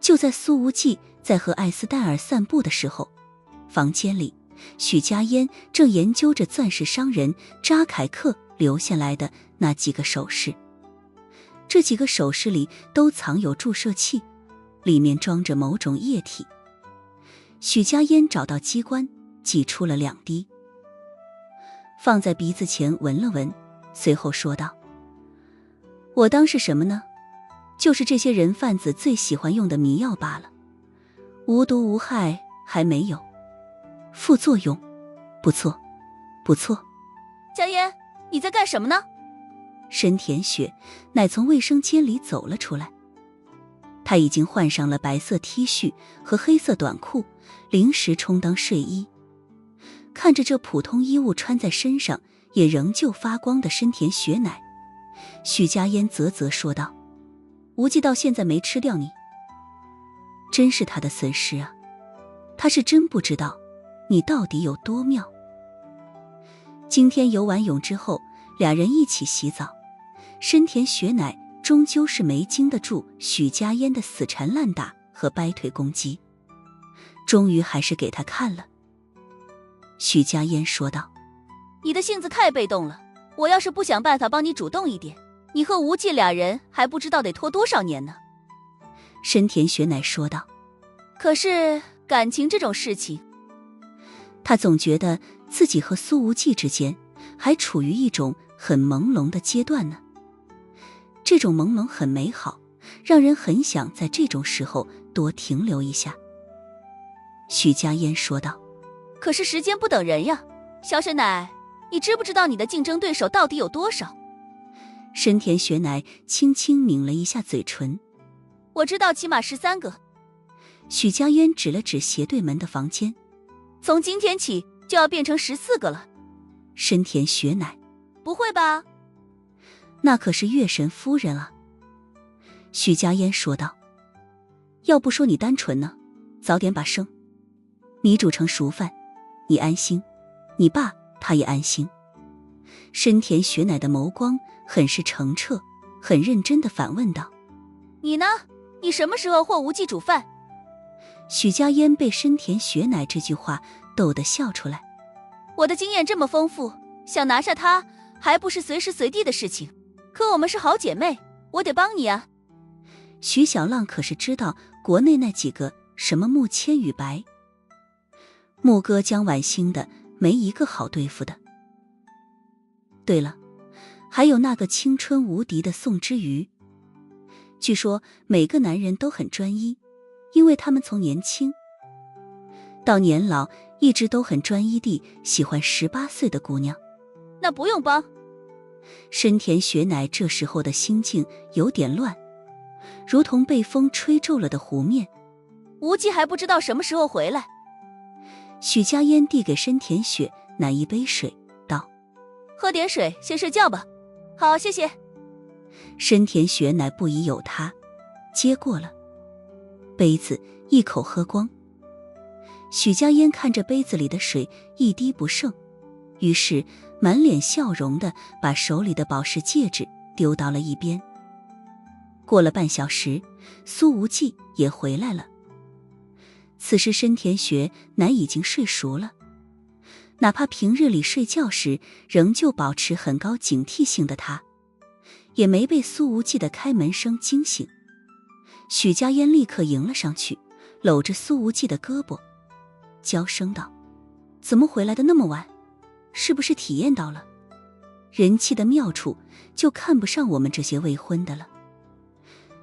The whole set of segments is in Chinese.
就在苏无忌在和艾斯戴尔散步的时候，房间里许家烟正研究着钻石商人扎凯克留下来的那几个首饰。这几个首饰里都藏有注射器，里面装着某种液体。许家烟找到机关，挤出了2滴，放在鼻子前闻了闻，随后说道：我当是什么呢？就是这些人贩子最喜欢用的迷药罢了，无毒无害，还没有副作用。不错，不错。家烟，你在干什么呢？申田雪乃从卫生间里走了出来，她已经换上了白色 T 恤和黑色短裤，临时充当睡衣。看着这普通衣物穿在身上也仍旧发光的深田雪乃，许家烟啧啧说道：无忌到现在没吃掉你，真是他的损失啊，他是真不知道你到底有多妙。今天游完泳之后，俩人一起洗澡，深田雪乃终究是没经得住许家烟的死缠烂打和掰腿攻击，终于还是给他看了。许家烟说道：你的性子太被动了，我要是不想办法帮你主动一点，你和无忌俩人还不知道得拖多少年呢。深田雪乃说道：可是感情这种事情，他总觉得自己和苏无忌之间还处于一种很朦胧的阶段呢。这种朦胧很美好，让人很想在这种时候多停留一下。许家烟说道：可是时间不等人呀，小雪乃，你知不知道你的竞争对手到底有多少？深田雪乃轻轻抿了一下嘴唇。我知道起码13个。许家烟指了指斜对门的房间。从今天起就要变成14个了。深田雪乃：不会吧？那可是月神夫人啊。许家烟说道：要不说你单纯呢，早点把生米煮成熟饭，你安心，你爸他也安心。深田雪乃的眸光很是澄澈，很认真地反问道：你呢？你什么时候或无忌煮饭？许家烟被深田雪乃这句话逗得笑出来。我的经验这么丰富，想拿下他还不是随时随地的事情，可我们是好姐妹，我得帮你啊。许小浪可是知道国内那几个什么木千羽白、木哥江晚星的没一个好对付的。对了，还有那个青春无敌的宋之瑜。据说每个男人都很专一，因为他们从年轻到年老一直都很专一地喜欢18岁的姑娘。那不用帮。深田雪乃这时候的心境有点乱，如同被风吹皱了的湖面。无忌还不知道什么时候回来。许家烟递给深田雪乃一杯水，道：喝点水，先睡觉吧。好，谢谢。深田雪乃不疑有他，接过了杯子，一口喝光。许家烟看着杯子里的水一滴不剩，于是满脸笑容地把手里的宝石戒指丢到了一边。过了半小时，苏无忌也回来了。此时深田雪乃已经睡熟了，哪怕平日里睡觉时仍旧保持很高警惕性的他，也没被苏无忌的开门声惊醒。许家烟立刻迎了上去，搂着苏无忌的胳膊，娇声道：怎么回来的那么晚？是不是体验到了人气的妙处，就看不上我们这些未婚的了？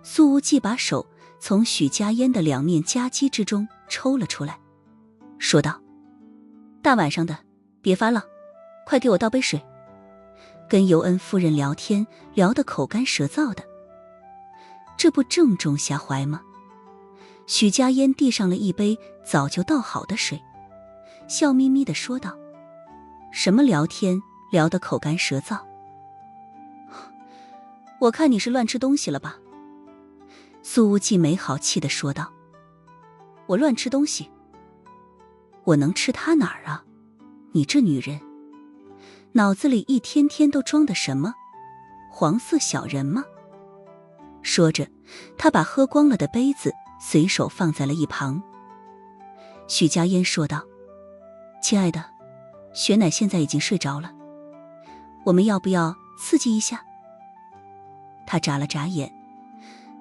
苏无忌把手从许家烟的两面夹击之中抽了出来，说道：大晚上的别发浪，快给我倒杯水。跟尤恩夫人聊天聊得口干舌燥的，这不正中下怀吗？许家烟递上了一杯早就倒好的水，笑眯眯地说道：什么聊天聊得口干舌燥？我看你是乱吃东西了吧？苏无忌没好气地说道：我乱吃东西？我能吃他哪儿啊？你这女人脑子里一天天都装的什么？黄色小人吗？说着，他把喝光了的杯子随手放在了一旁。许家烟说道：“亲爱的，雪乃现在已经睡着了，我们要不要刺激一下？”他眨了眨眼，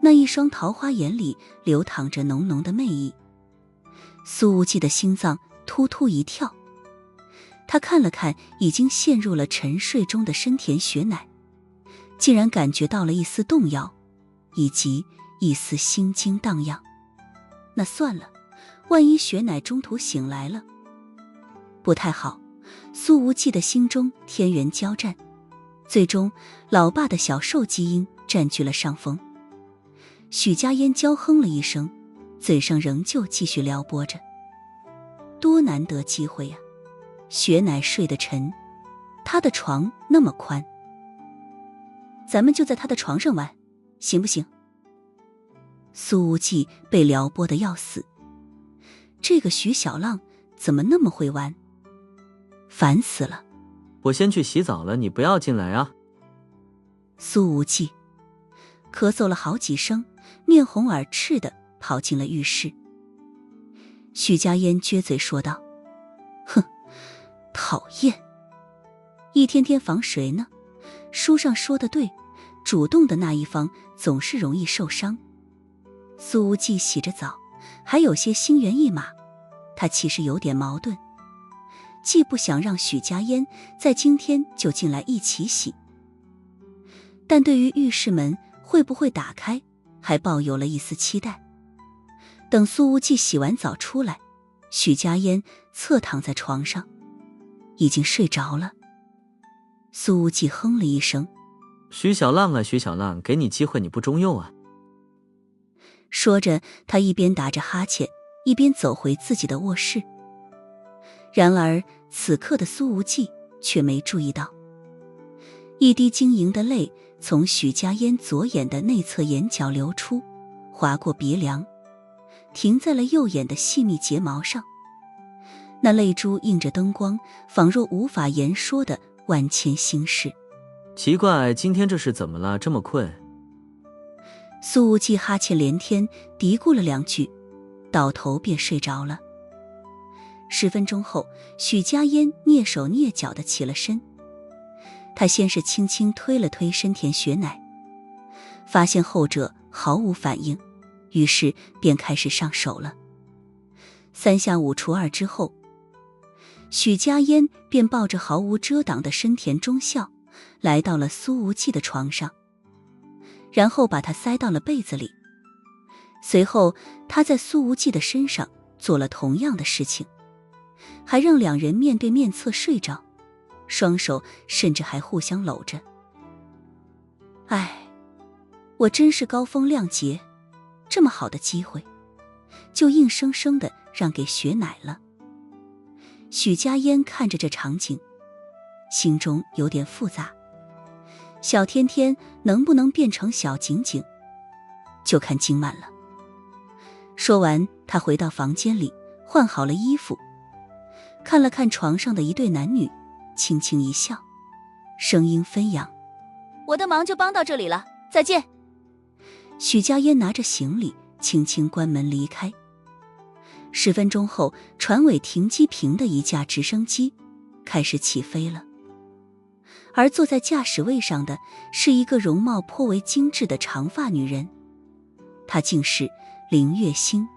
那一双桃花眼里流淌着浓浓的媚意。苏无忌的心脏突突一跳，他看了看已经陷入了沉睡中的深田雪乃，竟然感觉到了一丝动摇，以及一丝心惊荡漾。那算了，万一雪乃中途醒来了，不太好。苏无忌的心中天人交战，最终老爸的小兽基因占据了上风。许家烟娇哼了一声，嘴上仍旧继续撩拨着。多难得机会呀！雪乃睡得沉，他的床那么宽，咱们就在他的床上玩，行不行？苏无忌被撩拨得要死，这个徐小浪怎么那么会玩？烦死了！我先去洗澡了，你不要进来啊！苏无忌咳嗽了好几声，面红耳赤的跑进了浴室。许家烟撅嘴说道：“哼，讨厌！一天天防谁呢？书上说的对，主动的那一方总是容易受伤。”苏无忌洗着澡，还有些心猿意马。他其实有点矛盾，既不想让许家烟在今天就进来一起洗，但对于浴室门会不会打开，还抱有了一丝期待。等苏无忌洗完澡出来，许家烟侧躺在床上，已经睡着了。苏无忌哼了一声：“徐小浪啊，徐小浪，给你机会你不中用啊！”说着，他一边打着哈欠，一边走回自己的卧室。然而此刻的苏无忌却没注意到，一滴晶莹的泪从许家烟左眼的内侧眼角流出，划过鼻梁，停在了右眼的细密睫毛上。那泪珠映着灯光，仿若无法言说的万千心事。奇怪，今天这是怎么了？这么困？苏无忌哈欠连天，嘀咕了两句，倒头便睡着了。10分钟后，许家烟蹑手蹑脚地起了身。他先是轻轻推了推深田雪乃，发现后者毫无反应，于是便开始上手了。3下5除2之后，许家烟便抱着毫无遮挡的深田忠孝来到了苏无忌的床上，然后把他塞到了被子里。随后他在苏无忌的身上做了同样的事情，还让两人面对面侧睡着，双手甚至还互相搂着。唉，我真是高风亮节，这么好的机会就硬生生的让给雪乃了。许家烟看着这场景，心中有点复杂。小天天能不能变成小景景，就看今晚了。说完，他回到房间里，换好了衣服，看了看床上的一对男女，轻轻一笑，声音飞扬：“我的忙就帮到这里了，再见。”许家烟拿着行李，轻轻关门离开。10分钟后，船尾停机坪的一架直升机开始起飞了，而坐在驾驶位上的是一个容貌颇为精致的长发女人，她竟是林月星，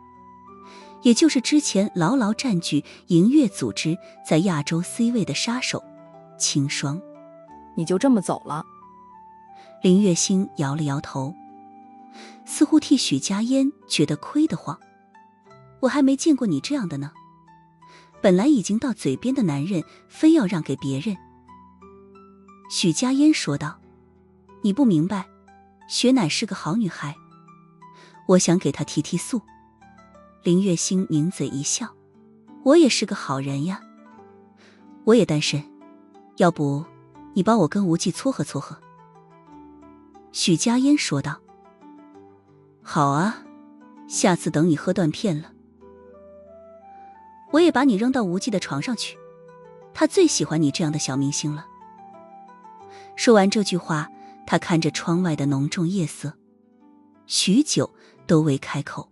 也就是之前牢牢占据银月组织在亚洲 C 位的杀手青霜。你就这么走了？林月星摇了摇头，似乎替许家烟觉得亏得慌。我还没见过你这样的呢，本来已经到嘴边的男人非要让给别人。许家烟说道：“你不明白，雪乃是个好女孩，我想给她提提速。”林月星抿嘴一笑：“我也是个好人呀，我也单身，要不你帮我跟无忌撮合撮合。”许家烟说道：“好啊，下次等你喝断片了，我也把你扔到无忌的床上去，他最喜欢你这样的小明星了。”说完这句话，他看着窗外的浓重夜色，许久都未开口。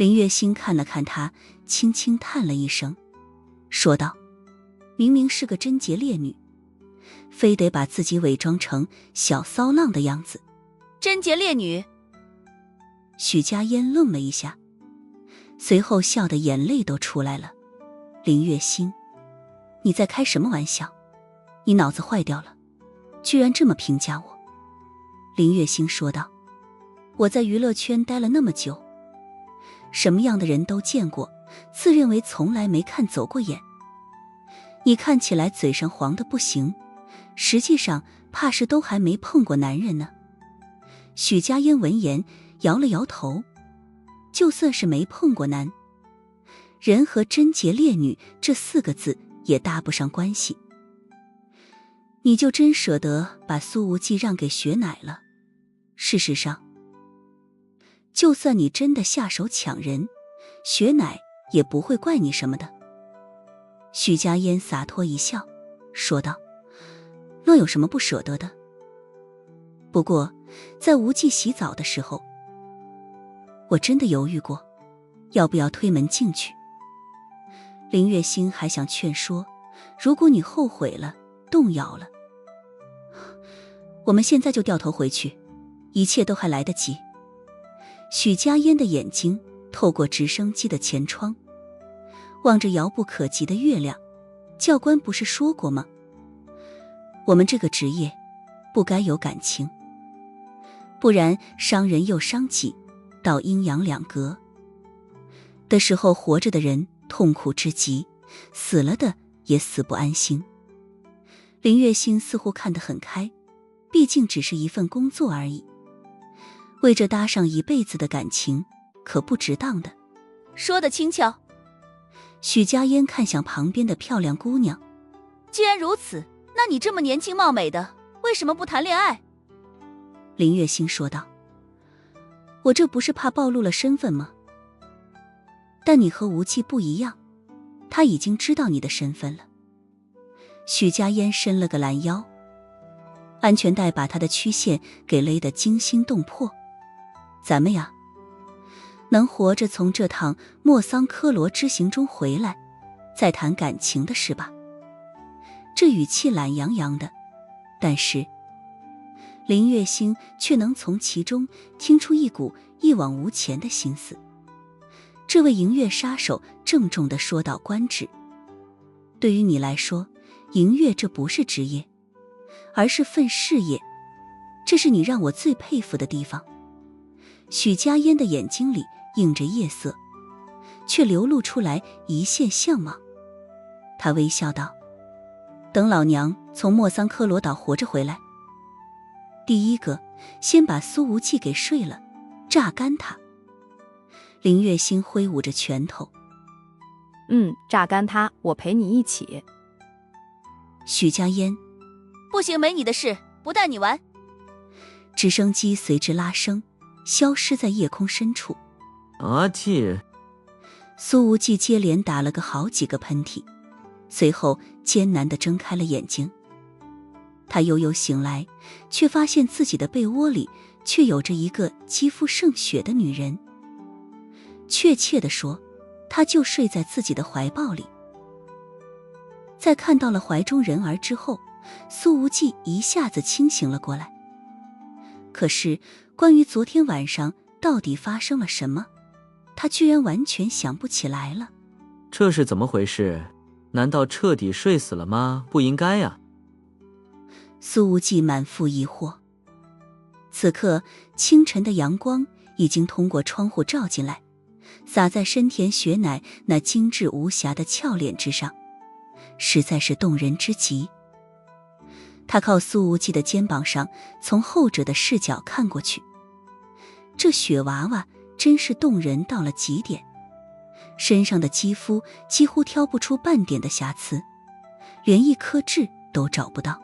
林月心看了看他，轻轻叹了一声，说道：明明是个贞洁烈女，非得把自己伪装成小骚浪的样子。贞洁烈女？许家嫣愣了一下，随后笑得眼泪都出来了。林月心，你在开什么玩笑？你脑子坏掉了，居然这么评价我。林月心说道：我在娱乐圈待了那么久，什么样的人都见过，自认为从来没看走过眼。你看起来嘴上黄的不行，实际上怕是都还没碰过男人呢。许家嫣闻言摇了摇头，就算是没碰过男人，和贞洁烈女这4个字也搭不上关系。你就真舍得把苏无忌让给雪乃了？事实上，就算你真的下手抢人，雪乃也不会怪你什么的。许家嫣洒脱一笑，说道：那有什么不舍得的？不过在无忌洗澡的时候，我真的犹豫过要不要推门进去。林月心还想劝说，如果你后悔了，动摇了，我们现在就掉头回去，一切都还来得及。许家嫣的眼睛透过直升机的前窗，望着遥不可及的月亮。教官不是说过吗？我们这个职业不该有感情，不然伤人又伤己，到阴阳两隔的时候，活着的人痛苦之极，死了的也死不安心。林月心似乎看得很开，毕竟只是一份工作而已，为这搭上一辈子的感情可不值当的。说得轻巧。许家嫣看向旁边的漂亮姑娘，既然如此，那你这么年轻貌美的，为什么不谈恋爱？林月心说道：我这不是怕暴露了身份吗？但你和无忌不一样，他已经知道你的身份了。许家嫣伸了个懒腰，安全带把她的曲线给勒得惊心动魄。咱们呀，能活着从这趟莫桑科罗之行中回来，再谈感情的事吧。这语气懒洋洋的，但是林月心却能从其中听出一股一往无前的心思。这位银月杀手郑重地说道：官职对于你来说，银月这不是职业，而是份事业，这是你让我最佩服的地方。许家嫣的眼睛里映着夜色，却流露出来一线向往。她微笑道：等老娘从莫桑科罗岛活着回来，第一个先把苏无忌给睡了，榨干他。林月心挥舞着拳头，榨干他，我陪你一起。许家嫣，不行，没你的事，不带你玩。直升机随之拉升，消失在夜空深处。阿气！苏无忌接连打了好几个喷嚏，随后艰难地睁开了眼睛。他悠悠醒来，却发现自己的被窝里却有着一个肌肤胜雪的女人。确切地说，她就睡在自己的怀抱里。在看到了怀中人儿之后，苏无忌一下子清醒了过来。可是关于昨天晚上到底发生了什么，他居然完全想不起来了。这是怎么回事？难道彻底睡死了吗？不应该呀。苏无忌满腹疑惑。此刻清晨的阳光已经通过窗户照进来，洒在深田雪乃那精致无瑕的俏脸之上，实在是动人之极。他靠苏无忌的肩膀上，从后者的视角看过去，这雪娃娃真是动人到了极点，身上的肌肤几乎挑不出半点的瑕疵，连一颗痣都找不到，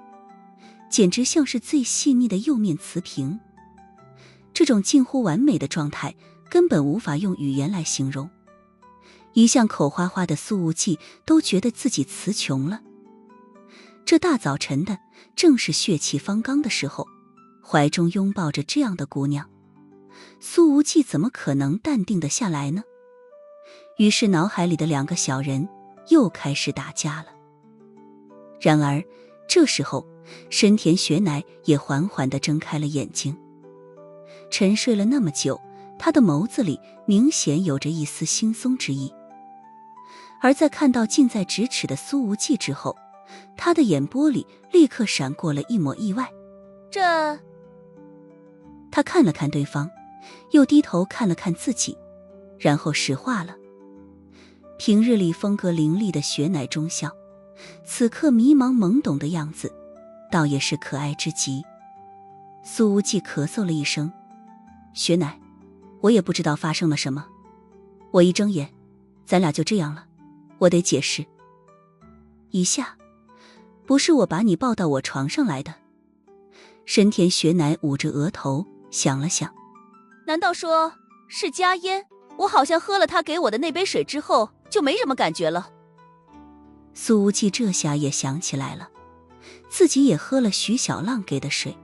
简直像是最细腻的釉面瓷瓶。这种近乎完美的状态根本无法用语言来形容，一向口花花的苏无忌都觉得自己词穷了。这大早晨的正是血气方刚的时候，怀中拥抱着这样的姑娘，苏无忌怎么可能淡定得下来呢？于是脑海里的两个小人又开始打架了。然而这时候深田雪乃也缓缓地睁开了眼睛。沉睡了那么久，他的眸子里明显有着一丝惺忪之意。而在看到近在咫尺的苏无忌之后，他的眼波里立刻闪过了一抹意外。他看了看对方，又低头看了看自己，然后实话了。平日里风格凌厉的雪乃中校，此刻迷茫懵懂的样子，倒也是可爱之极。苏无忌咳嗽了一声，雪乃，我也不知道发生了什么，我一睁眼，咱俩就这样了，我得解释一下，不是我把你抱到我床上来的。深田雪乃捂着额头想了想，难道说是加烟？我好像喝了他给我的那杯水之后就没什么感觉了。苏无忌这下也想起来了，自己也喝了徐小浪给的水。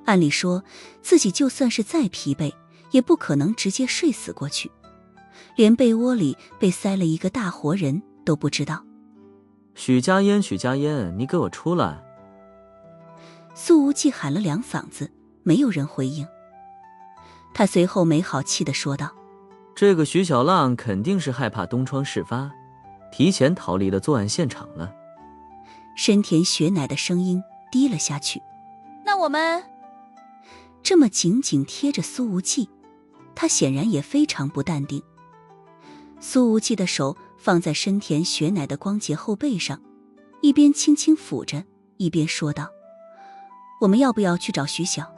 按理说自己就算是再疲惫，也不可能直接睡死过去，连被窝里被塞了一个大活人都不知道。许家烟，许家烟，你给我出来！苏无忌喊了两嗓子，没有人回应。他随后没好气地说道：这个徐小浪肯定是害怕东窗事发，提前逃离了作案现场了。深田雪乃的声音低了下去。那我们这么紧紧贴着苏无忌，他显然也非常不淡定。苏无忌的手放在深田雪乃的光洁后背上，一边轻轻抚着，一边说道：我们要不要去找徐小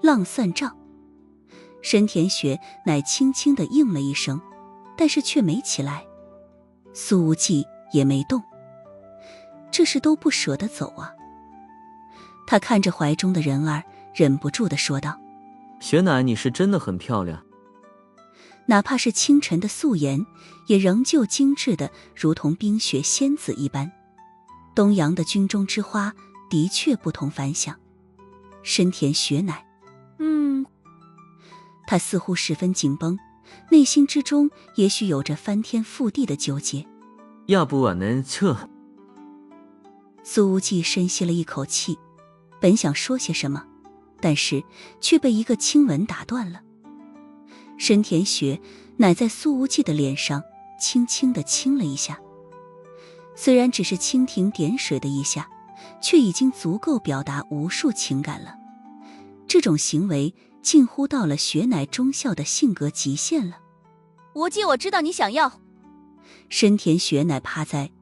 浪算账？深田雪乃轻轻地应了一声，但是却没起来。苏无忌也没动，这是都不舍得走啊。他看着怀中的人儿，忍不住地说道：雪乃，你是真的很漂亮。哪怕是清晨的素颜，也仍旧精致的如同冰雪仙子一般。东洋的军中之花的确不同凡响。深田雪乃他似乎十分紧绷，内心之中也许有着翻天覆地的纠结。要不我们撤？苏无忌深吸了一口气，本想说些什么，但是却被一个亲吻打断了。深田雪乃在苏无忌的脸上轻轻地亲了一下，虽然只是蜻蜓点水的一下，却已经足够表达无数情感了。这种行为近乎到了雪乃中校的性格极限了。无忌，我知道你想要。深田雪乃趴在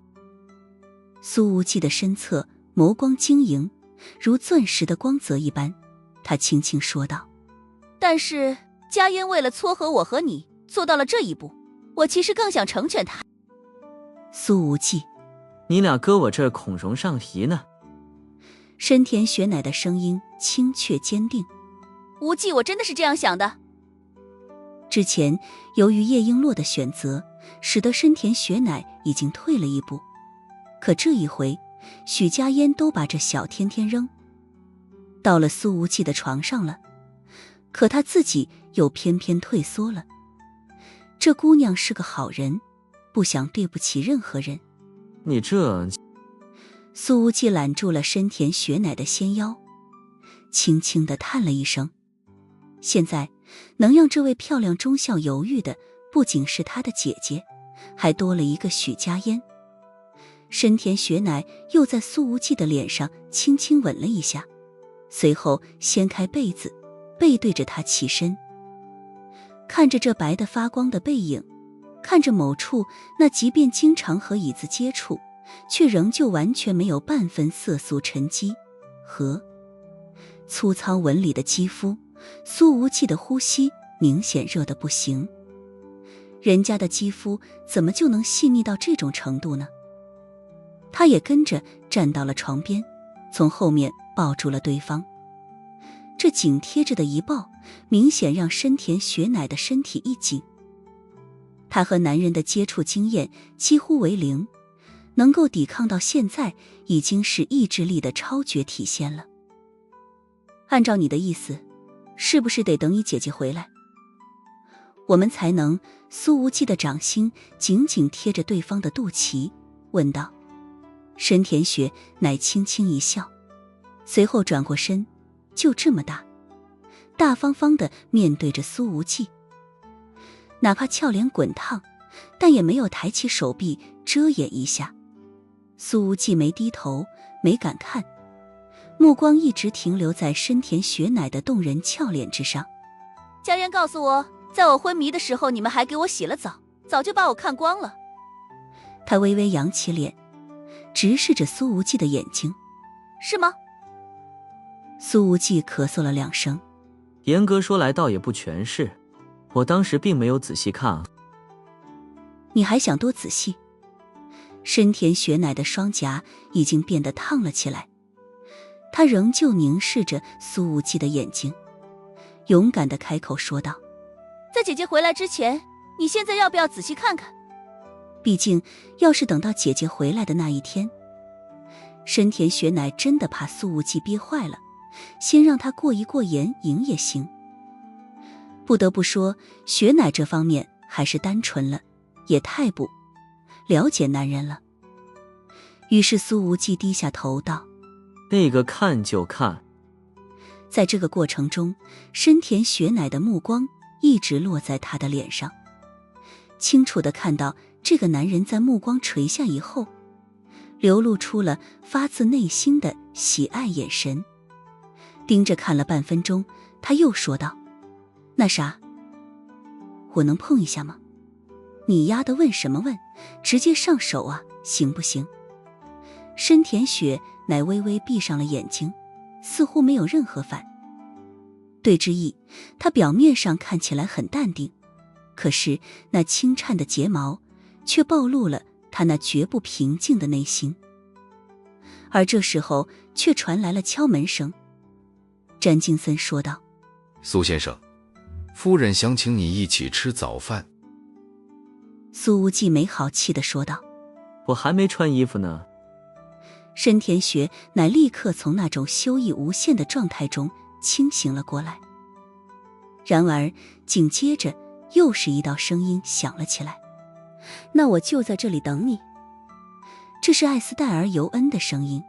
苏无忌的身侧，眸光晶莹，如钻石的光泽一般。他轻轻说道：但是佳音为了撮合我和你做到了这一步，我其实更想成全他。苏无忌，你俩搁我这儿孔融上席呢。深田雪乃的声音清却坚定。无忌，我真的是这样想的。之前由于叶璎珞的选择，使得深田雪乃已经退了一步，可这一回许家烟都把这小天天扔到了苏无忌的床上了，可他自己又偏偏退缩了。这姑娘是个好人，不想对不起任何人。你这……苏无忌揽住了深田雪乃的纤腰，轻轻地叹了一声。现在能让这位漂亮中校犹豫的，不仅是他的姐姐，还多了一个许家烟。深田雪乃又在苏无忌的脸上轻轻吻了一下，随后掀开被子，背对着他起身。看着这白得发光的背影，看着某处那即便经常和椅子接触，却仍旧完全没有半分色素沉积和粗糙纹理的肌肤，苏无忌的呼吸明显热得不行。人家的肌肤怎么就能细腻到这种程度呢？他也跟着站到了床边，从后面抱住了对方。这紧贴着的一抱，明显让深田雪乃的身体一紧。他和男人的接触经验几乎为零，能够抵抗到现在，已经是意志力的超绝体现了。按照你的意思，是不是得等你姐姐回来？我们才能。苏无忌的掌心紧紧贴着对方的肚脐，问道。申田雪乃轻轻一笑，随后转过身，就这么大，大方方地面对着苏无忌。哪怕俏脸滚烫，但也没有抬起手臂遮掩一下。苏无忌没低头，没敢看，目光一直停留在深田雪乃的动人俏脸之上。家人告诉我，在我昏迷的时候，你们还给我洗了澡，早就把我看光了。他微微扬起脸，直视着苏无忌的眼睛。是吗？苏无忌咳嗽了2声。严格说来倒也不全是，我当时并没有仔细看啊。你还想多仔细？深田雪乃的双颊已经变得烫了起来，他仍旧凝视着苏无忌的眼睛，勇敢地开口说道。在姐姐回来之前，你现在要不要仔细看看？毕竟要是等到姐姐回来的那一天，深田雪乃真的怕苏无忌憋坏了，先让他过一过眼瘾也行。不得不说，雪乃这方面还是单纯了，也太不了解男人了。于是苏无忌低下头道，那个看就看。在这个过程中，深田雪乃的目光一直落在他的脸上，清楚地看到这个男人在目光垂下以后，流露出了发自内心的喜爱眼神。盯着看了半分钟，他又说道，那啥，我能碰一下吗？你丫的问什么问，直接上手啊，行不行？深田雪乃微微闭上了眼睛，似乎没有任何反对之意。他表面上看起来很淡定，可是那轻颤的睫毛却暴露了他那绝不平静的内心。而这时候却传来了敲门声。詹金森说道，苏先生，夫人想请你一起吃早饭。苏无忌没好气地说道，我还没穿衣服呢。深田雪乃立刻从那种羞意无限的状态中清醒了过来。然而紧接着又是一道声音响了起来，那我就在这里等你。这是艾斯戴尔·尤恩的声音，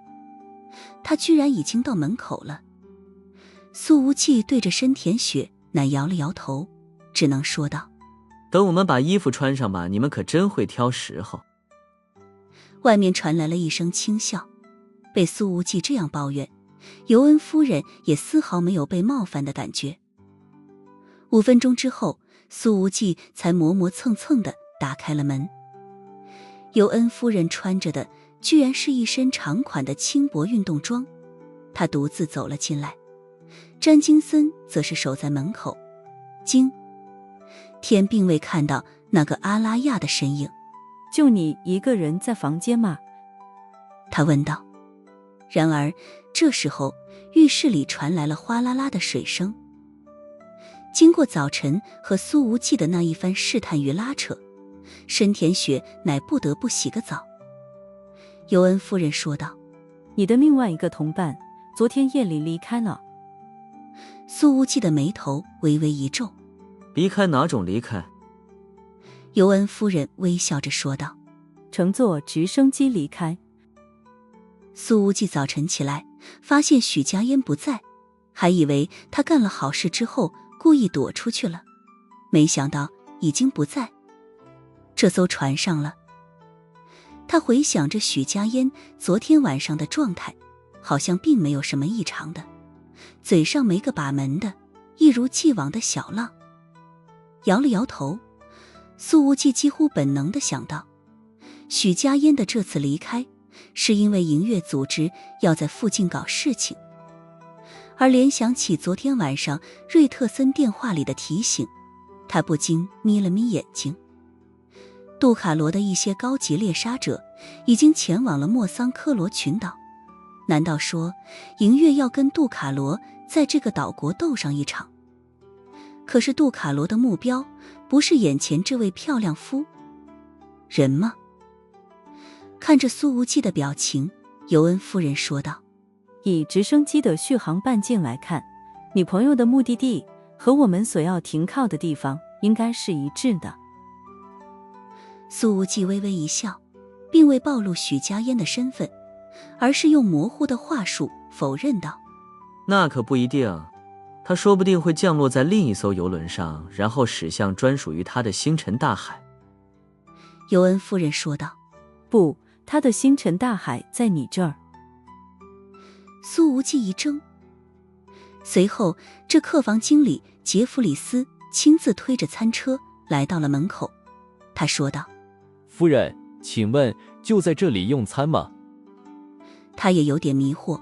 他居然已经到门口了。苏无忌对着深田雪乃摇了摇头，只能说道，等我们把衣服穿上吧，你们可真会挑时候。外面传来了一声轻笑，被苏无忌这样抱怨，尤恩夫人也丝毫没有被冒犯的感觉。5分钟之后，苏无忌才磨磨蹭蹭地打开了门。尤恩夫人穿着的居然是一身长款的轻薄运动装，她独自走了进来，詹金森则是守在门口。今天并未看到那个阿拉亚的身影。就你一个人在房间吗？他问道。然而这时候浴室里传来了哗啦啦的水声。经过早晨和苏无忌的那一番试探与拉扯，深田雪乃不得不洗个澡。尤恩夫人说道，你的另外一个同伴昨天夜里离开了。苏无忌的眉头微微一皱。离开哪种离开？尤恩夫人微笑着说道，乘坐直升机离开。苏无忌早晨起来发现许家烟不在，还以为他干了好事之后故意躲出去了，没想到已经不在这艘船上了。他回想着许家烟昨天晚上的状态，好像并没有什么异常的，嘴上没个把门的，一如既往的小浪。摇了摇头，苏无忌几乎本能地想到，许家烟的这次离开是因为银月组织要在附近搞事情，而联想起昨天晚上瑞特森电话里的提醒，他不禁眯了眯眼睛。杜卡罗的一些高级猎杀者已经前往了莫桑科罗群岛，难道说银月要跟杜卡罗在这个岛国斗上一场？可是杜卡罗的目标不是眼前这位漂亮夫人吗？看着苏无忌的表情，尤恩夫人说道，以直升机的续航半径来看，你朋友的目的地和我们所要停靠的地方应该是一致的。苏无忌微微一笑，并未暴露许家烟的身份，而是用模糊的话术否认道：那可不一定，他说不定会降落在另一艘游轮上，然后驶向专属于他的星辰大海。尤恩夫人说道：不，他的星辰大海在你这儿。苏无忌一怔，随后这客房经理杰弗里斯亲自推着餐车来到了门口。他说道：夫人，请问就在这里用餐吗？他也有点迷惑，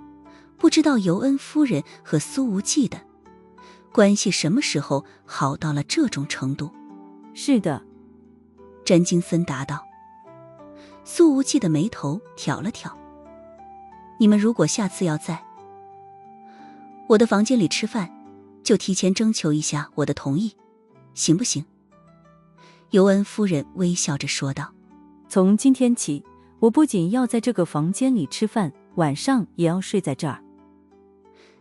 不知道尤恩夫人和苏无忌的关系什么时候好到了这种程度。是的，詹金森答道。苏无忌的眉头挑了挑：你们如果下次要在我的房间里吃饭，就提前征求一下我的同意，行不行？尤恩夫人微笑着说道：从今天起，我不仅要在这个房间里吃饭，晚上也要睡在这儿。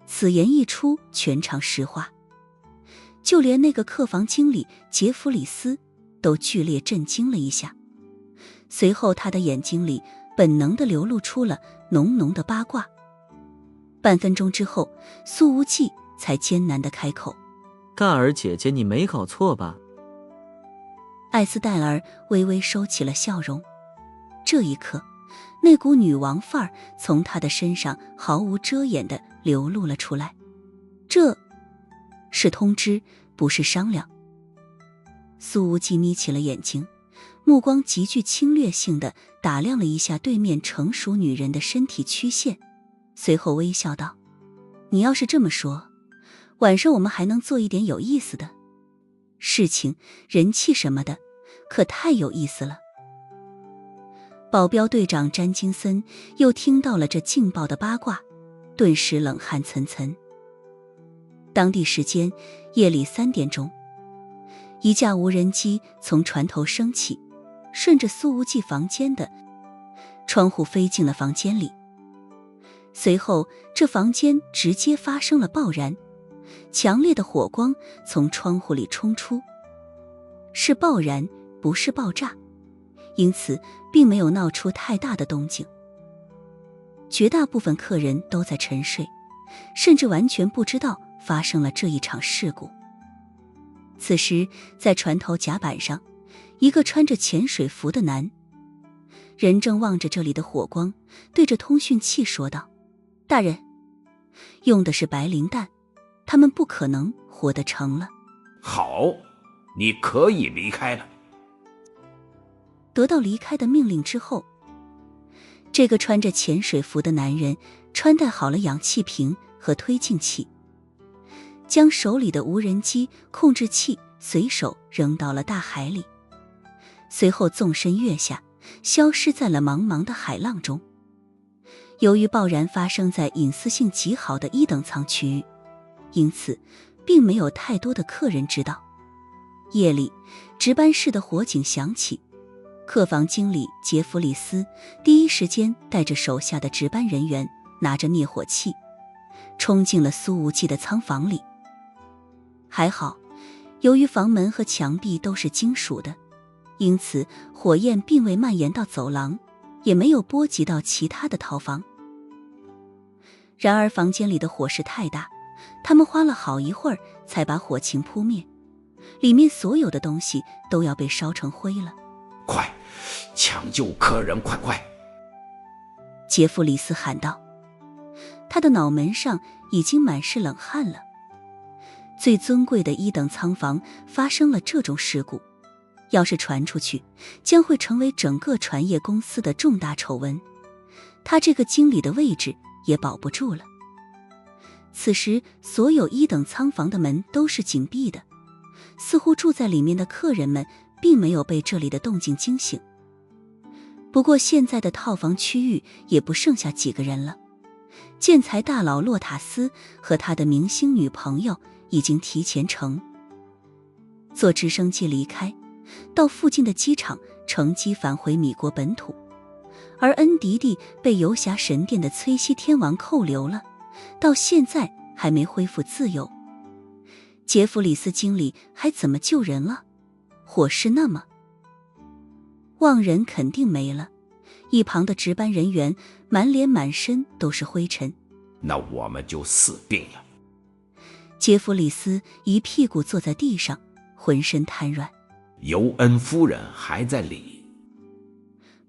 此言一出，全场石化，就连那个客房经理杰弗里斯都剧烈震惊了一下。随后他的眼睛里本能地流露出了浓浓的八卦。半分钟之后，苏无忌才艰难地开口：盖尔姐姐，你没搞错吧？艾斯戴尔微微收起了笑容。这一刻，那股女王范儿从她的身上毫无遮掩地流露了出来。这是通知，不是商量。苏无忌眯起了眼睛，目光极具侵略性地打量了一下对面成熟女人的身体曲线，随后微笑道：你要是这么说，晚上我们还能做一点有意思的事情，人气什么的，可太有意思了。保镖队长詹金森又听到了这劲爆的八卦，顿时冷汗涔涔。当地时间夜里3点钟，一架无人机从船头升起，顺着苏无忌房间的窗户飞进了房间里。随后这房间直接发生了爆燃，强烈的火光从窗户里冲出，是爆燃，不是爆炸，因此并没有闹出太大的动静。绝大部分客人都在沉睡，甚至完全不知道发生了这一场事故。此时在船头甲板上，一个穿着潜水服的男人正望着这里的火光，对着通讯器说道：大人，用的是白磷弹，他们不可能活得成了。好，你可以离开了。得到离开的命令之后，这个穿着潜水服的男人穿戴好了氧气瓶和推进器，将手里的无人机控制器随手扔到了大海里，随后纵身跃下，消失在了茫茫的海浪中。由于爆燃发生在隐私性极好的1等舱区域，因此并没有太多的客人知道。夜里，值班室的火警响起，客房经理杰弗里斯第一时间带着手下的值班人员，拿着灭火器冲进了苏无忌的舱房里。还好，由于房门和墙壁都是金属的，因此火焰并未蔓延到走廊，也没有波及到其他的套房。然而房间里的火势太大，他们花了好一会儿才把火情扑灭，里面所有的东西都要被烧成灰了。快，抢救客人，快快！杰弗里斯喊道，他的脑门上已经满是冷汗了。最尊贵的1等舱房发生了这种事故，要是传出去，将会成为整个船业公司的重大丑闻，他这个经理的位置也保不住了。此时所有1等舱房的门都是紧闭的，似乎住在里面的客人们并没有被这里的动静惊醒。不过现在的套房区域也不剩下几个人了，建材大佬洛塔斯和他的明星女朋友已经提前坐直升机离开，到附近的机场乘机返回米国本土。而恩迪迪被游侠神殿的崔西天王扣留了，到现在还没恢复自由。杰弗里斯经理还怎么救人了？伙食那么……望人肯定没了，一旁的值班人员满脸满身都是灰尘。那我们就死定了。杰弗里斯一屁股坐在地上，浑身瘫软。尤恩夫人还在里。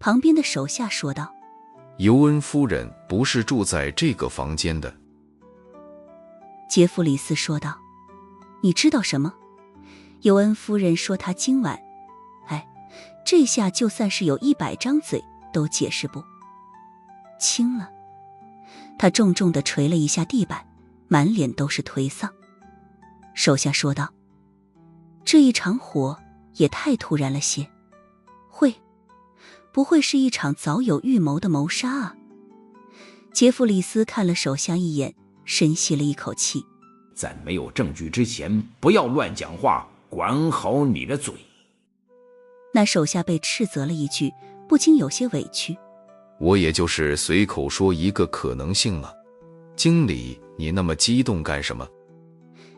旁边的手下说道：尤恩夫人不是住在这个房间的。杰弗里斯说道：你知道什么？尤恩夫人说她今晚……这下就算是有100张嘴都解释不清了。他重重地捶了一下地板，满脸都是颓丧。手下说道：这一场火也太突然了些，不会是一场早有预谋的谋杀啊？杰弗里斯看了手下一眼，深吸了一口气。在没有证据之前，不要乱讲话，管好你的嘴。那手下被斥责了一句，不禁有些委屈。我也就是随口说一个可能性了。经理，你那么激动干什么？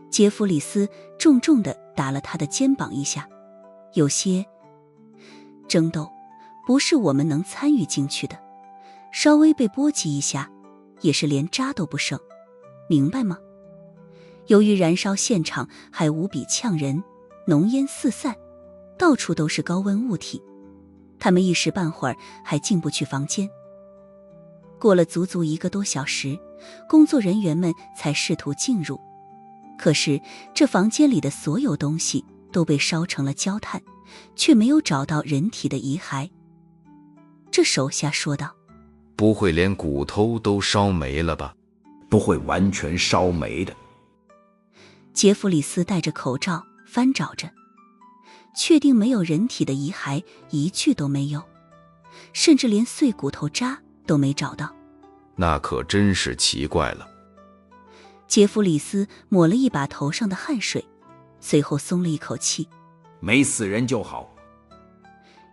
杰弗里斯重重地打了他的肩膀一下，有些……争斗不是我们能参与进去的，稍微被波及一下，也是连渣都不剩，明白吗？由于燃烧现场还无比呛人，浓烟四散，到处都是高温物体，他们一时半会儿还进不去房间。过了足足1个多小时，工作人员们才试图进入，可是这房间里的所有东西都被烧成了焦炭，却没有找到人体的遗骸。这手下说道：不会连骨头都烧没了吧？不会完全烧没的。杰弗里斯戴着口罩翻找着，确定没有人体的遗骸，一具都没有，甚至连碎骨头渣都没找到。那可真是奇怪了。杰弗里斯抹了一把头上的汗水，随后松了一口气。没死人就好。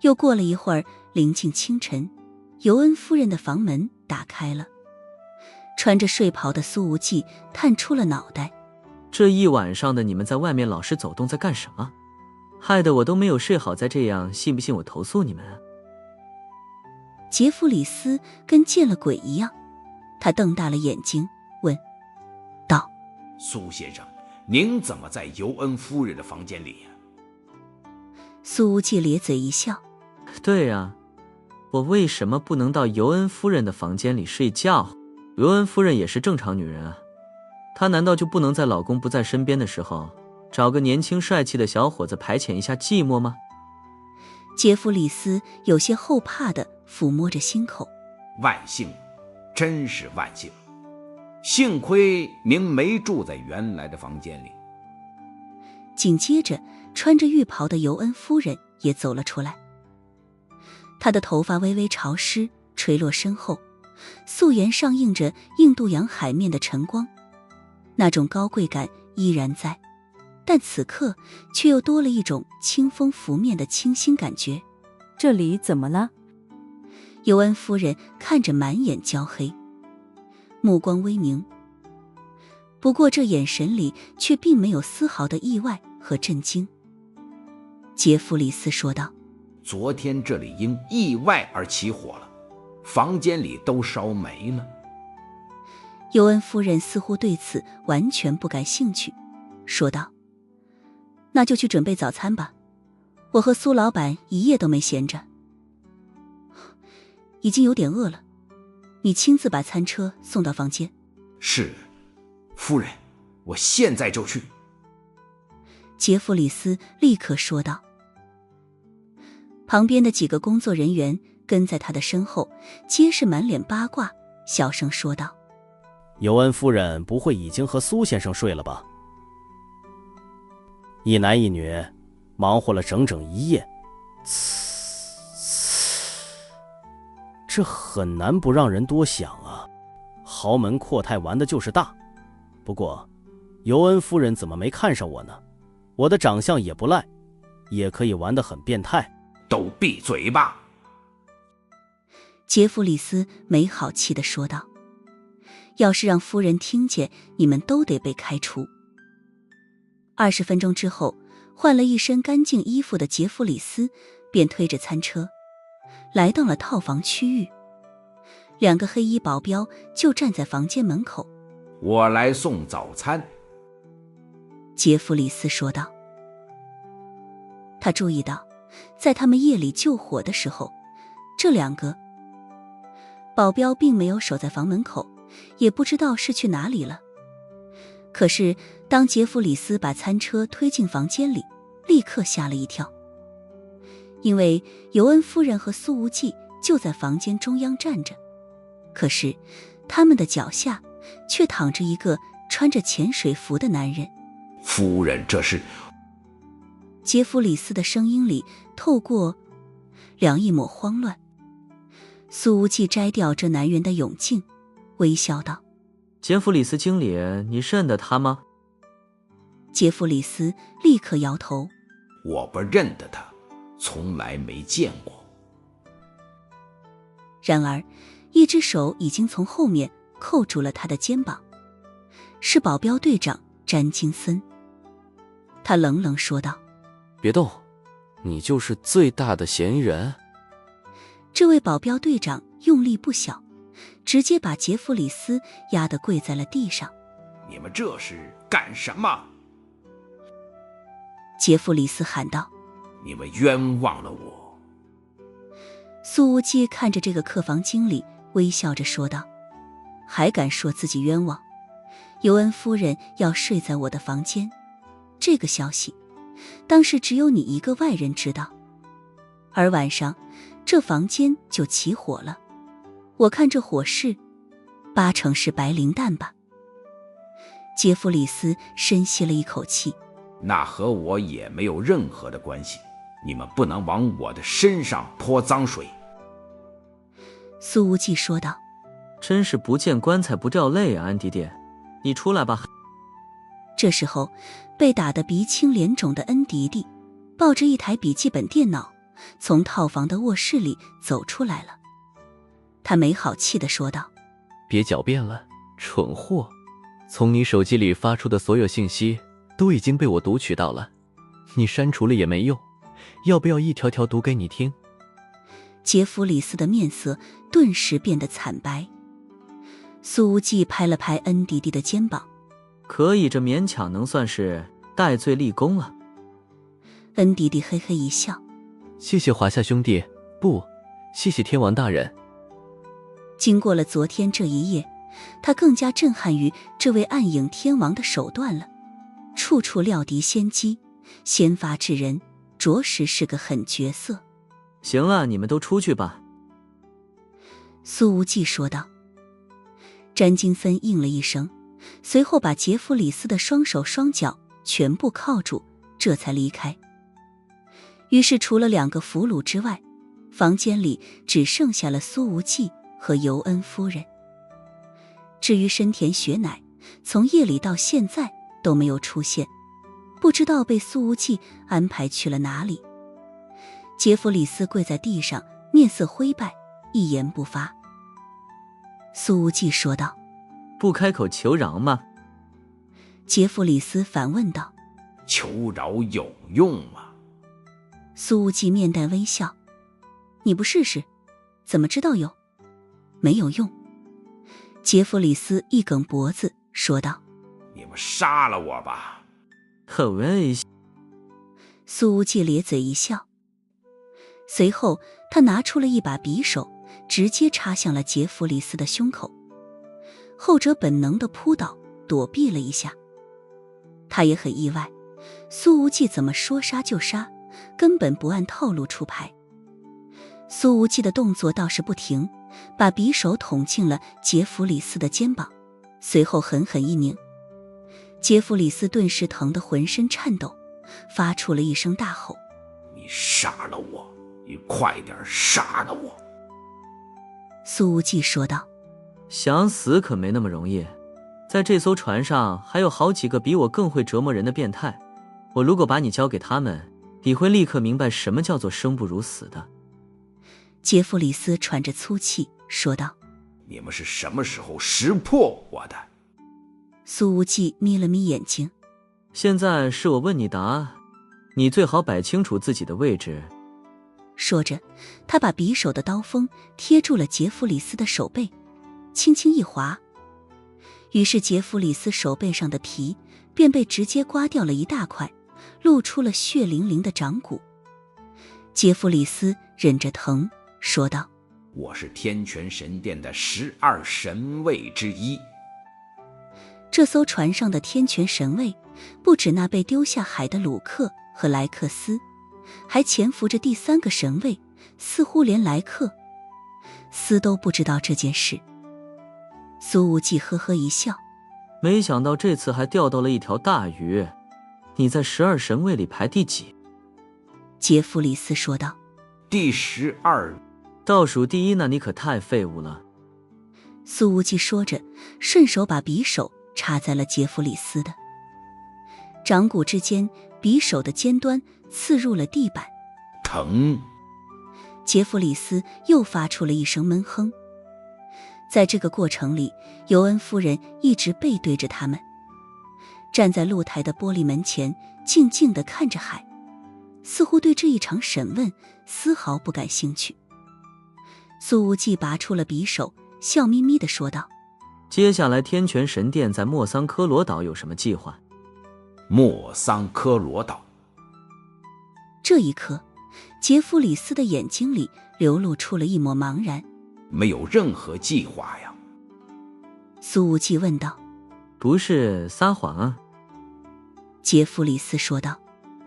又过了一会儿，临近清晨，尤恩夫人的房门打开了，穿着睡袍的苏无忌探出了脑袋。这一晚上的你们在外面老是走动，在干什么？害得我都没有睡好，再这样信不信我投诉你们？杰弗里斯跟见了鬼一样，他瞪大了眼睛问道：苏先生，您怎么在尤恩夫人的房间里呀？苏无忌咧嘴一笑：对呀，我为什么不能到尤恩夫人的房间里睡觉？尤恩夫人也是正常女人啊，她难道就不能在老公不在身边的时候找个年轻帅气的小伙子排遣一下寂寞吗？杰弗里斯有些后怕地抚摸着心口。万幸，真是万幸，幸亏您没住在原来的房间里。紧接着，穿着浴袍的尤恩夫人也走了出来，她的头发微微潮湿，垂落身后，素颜上映着印度洋海面的晨光，那种高贵感依然在，但此刻却又多了一种清风拂面的清新感觉。这里怎么了？尤恩夫人看着满眼焦黑，目光微明，不过这眼神里却并没有丝毫的意外和震惊。杰弗里斯说道：昨天这里因意外而起火了，房间里都烧没了。尤恩夫人似乎对此完全不感兴趣，说道：那就去准备早餐吧，我和苏老板一夜都没闲着，已经有点饿了，你亲自把餐车送到房间。是，夫人，我现在就去。杰弗里斯立刻说道。旁边的几个工作人员跟在他的身后，皆是满脸八卦，小声说道：尤恩夫人不会已经和苏先生睡了吧？一男一女忙活了整整一夜，这很难不让人多想啊。豪门阔太玩的就是大，不过尤恩夫人怎么没看上我呢？我的长相也不赖，也可以玩得很变态。都闭嘴吧！杰弗里斯没好气地说道：要是让夫人听见，你们都得被开除。20分钟之后，换了一身干净衣服的杰弗里斯便推着餐车来到了套房区域。2个黑衣保镖就站在房间门口。我来送早餐，杰弗里斯说道。他注意到，在他们夜里救火的时候，这2个保镖并没有守在房门口，也不知道是去哪里了。可是当杰弗里斯把餐车推进房间里，立刻吓了一跳，因为尤恩夫人和苏无忌就在房间中央站着，可是他们的脚下却躺着一个穿着潜水服的男人。夫人，这是……杰弗里斯的声音里透过一抹慌乱。苏无忌摘掉这男人的泳镜，微笑道：杰弗里斯经理，你认得他吗？杰弗里斯立刻摇头：我不认得他，从来没见过。然而一只手已经从后面扣住了他的肩膀，是保镖队长詹金森。他冷冷说道：别动，你就是最大的嫌疑人。这位保镖队长用力不小，直接把杰弗里斯压得跪在了地上。你们这是干什么？杰弗里斯喊道：你们冤枉了我。苏无忌看着这个客房经理，微笑着说道：还敢说自己冤枉？尤恩夫人要睡在我的房间，这个消息当时只有你一个外人知道，而晚上这房间就起火了。我看这火势8成是白磷弹吧。杰弗里斯深吸了一口气：那和我也没有任何的关系，你们不能往我的身上泼脏水。苏无忌说道：真是不见棺材不掉泪啊，安迪迪，你出来吧。这时候被打得鼻青脸肿的恩迪迪抱着一台笔记本电脑从套房的卧室里走出来了。他没好气地说道：别狡辩了，蠢货，从你手机里发出的所有信息都已经被我读取到了，你删除了也没用，要不要一条条读给你听？杰弗里斯的面色顿时变得惨白。苏无忌拍了拍恩迪迪的肩膀：可以，这勉强能算是戴罪立功了。恩迪迪嘿嘿一笑：谢谢华夏兄弟，不，谢谢天王大人。经过了昨天这一夜，他更加震撼于这位暗影天王的手段了，处处料敌先机，先发制人，着实是个狠角色。行了，你们都出去吧。苏无忌说道。詹金森应了一声，随后把杰弗里斯的双手双脚全部铐住，这才离开。于是除了2个俘虏之外，房间里只剩下了苏无忌和尤恩夫人。至于深田雪乃，从夜里到现在都没有出现，不知道被苏无忌安排去了哪里。杰弗里斯跪在地上，面色灰败，一言不发。苏无忌说道：不开口求饶吗？杰弗里斯反问道：求饶有用吗？苏无忌面带微笑：你不试试，怎么知道有？没有用。杰弗里斯一梗脖子说道：你们杀了我吧。很危险。苏无忌咧嘴一笑，随后他拿出了一把匕首，直接插向了杰弗里斯的胸口。后者本能地扑倒，躲避了一下。他也很意外，苏无忌怎么说杀就杀，根本不按套路出牌。苏无忌的动作倒是不停，把匕首捅进了杰弗里斯的肩膀，随后狠狠一拧。杰弗里斯顿时疼得浑身颤抖，发出了一声大吼：你杀了我，你快点杀了我。苏无忌说道：想死可没那么容易，在这艘船上还有好几个比我更会折磨人的变态，我如果把你交给他们，你会立刻明白什么叫做生不如死的。杰弗里斯喘着粗气说道：你们是什么时候识破我的？苏无忌眯了眯眼睛：现在是我问你答，你最好摆清楚自己的位置。说着，他把匕首的刀锋贴住了杰弗里斯的手背，轻轻一划，于是杰弗里斯手背上的皮便被直接刮掉了一大块，露出了血淋淋的掌骨。杰弗里斯忍着疼说道：我是天泉神殿的12神卫之一。这艘船上的天泉神卫不止那被丢下海的鲁克和莱克斯，还潜伏着第3个神卫，似乎连莱克斯都不知道这件事。苏无忌呵呵一笑：没想到这次还钓到了一条大鱼。你在12神卫里排第几？杰弗里斯说道：第12。倒数第一，那你可太废物了。苏无忌说着，顺手把匕首插在了杰弗里斯的掌骨之间，匕首的尖端刺入了地板，疼。杰弗里斯又发出了一声闷哼。在这个过程里，尤恩夫人一直背对着他们，站在露台的玻璃门前，静静地看着海，似乎对这一场审问丝毫不感兴趣。苏无忌拔出了匕首，笑眯眯地说道：接下来天泉神殿在莫桑科罗岛有什么计划？莫桑科罗岛。这一刻，杰弗里斯的眼睛里流露出了一抹茫然。没有任何计划呀。苏无忌问道：不是撒谎啊？杰弗里斯说道：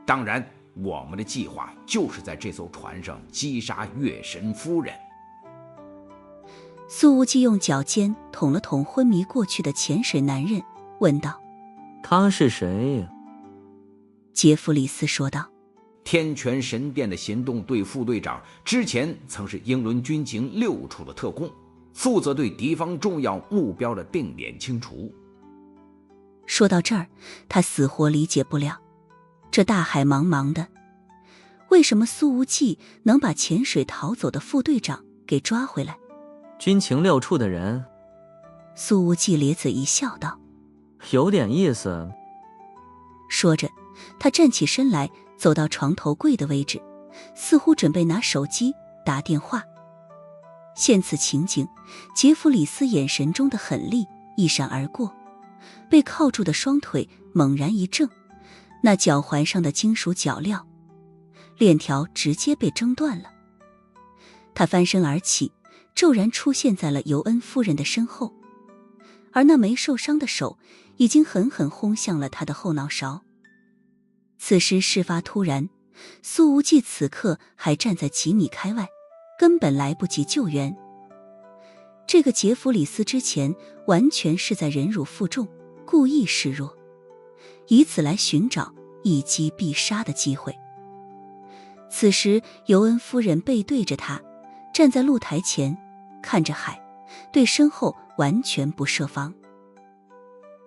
当然，我们的计划就是在这艘船上击杀月神夫人。苏无忌用脚尖捅了捅昏迷过去的潜水男人，问道：他是谁呀？杰弗里斯说道：天泉神殿的行动队副队长之前曾是英伦军情6处的特工，负责对敌方重要目标的定点清除。说到这儿，他死活理解不了，这大海茫茫的，为什么苏无忌能把潜水逃走的副队长给抓回来？军情6处的人。苏无忌咧嘴一笑道：有点意思。说着，他站起身来，走到床头柜的位置，似乎准备拿手机打电话。现此情景，杰弗里斯眼神中的狠戾一闪而过，被铐住的双腿猛然一挣，那脚环上的金属脚镣链条直接被挣断了。他翻身而起，骤然出现在了尤恩夫人的身后，而那没受伤的手已经狠狠轰向了他的后脑勺。此时事发突然，苏无忌此刻还站在几米开外，根本来不及救援。这个杰弗里斯之前完全是在忍辱负重，故意示弱，以此来寻找一击必杀的机会。此时尤恩夫人背对着他，站在露台前，看着海，对身后完全不设防。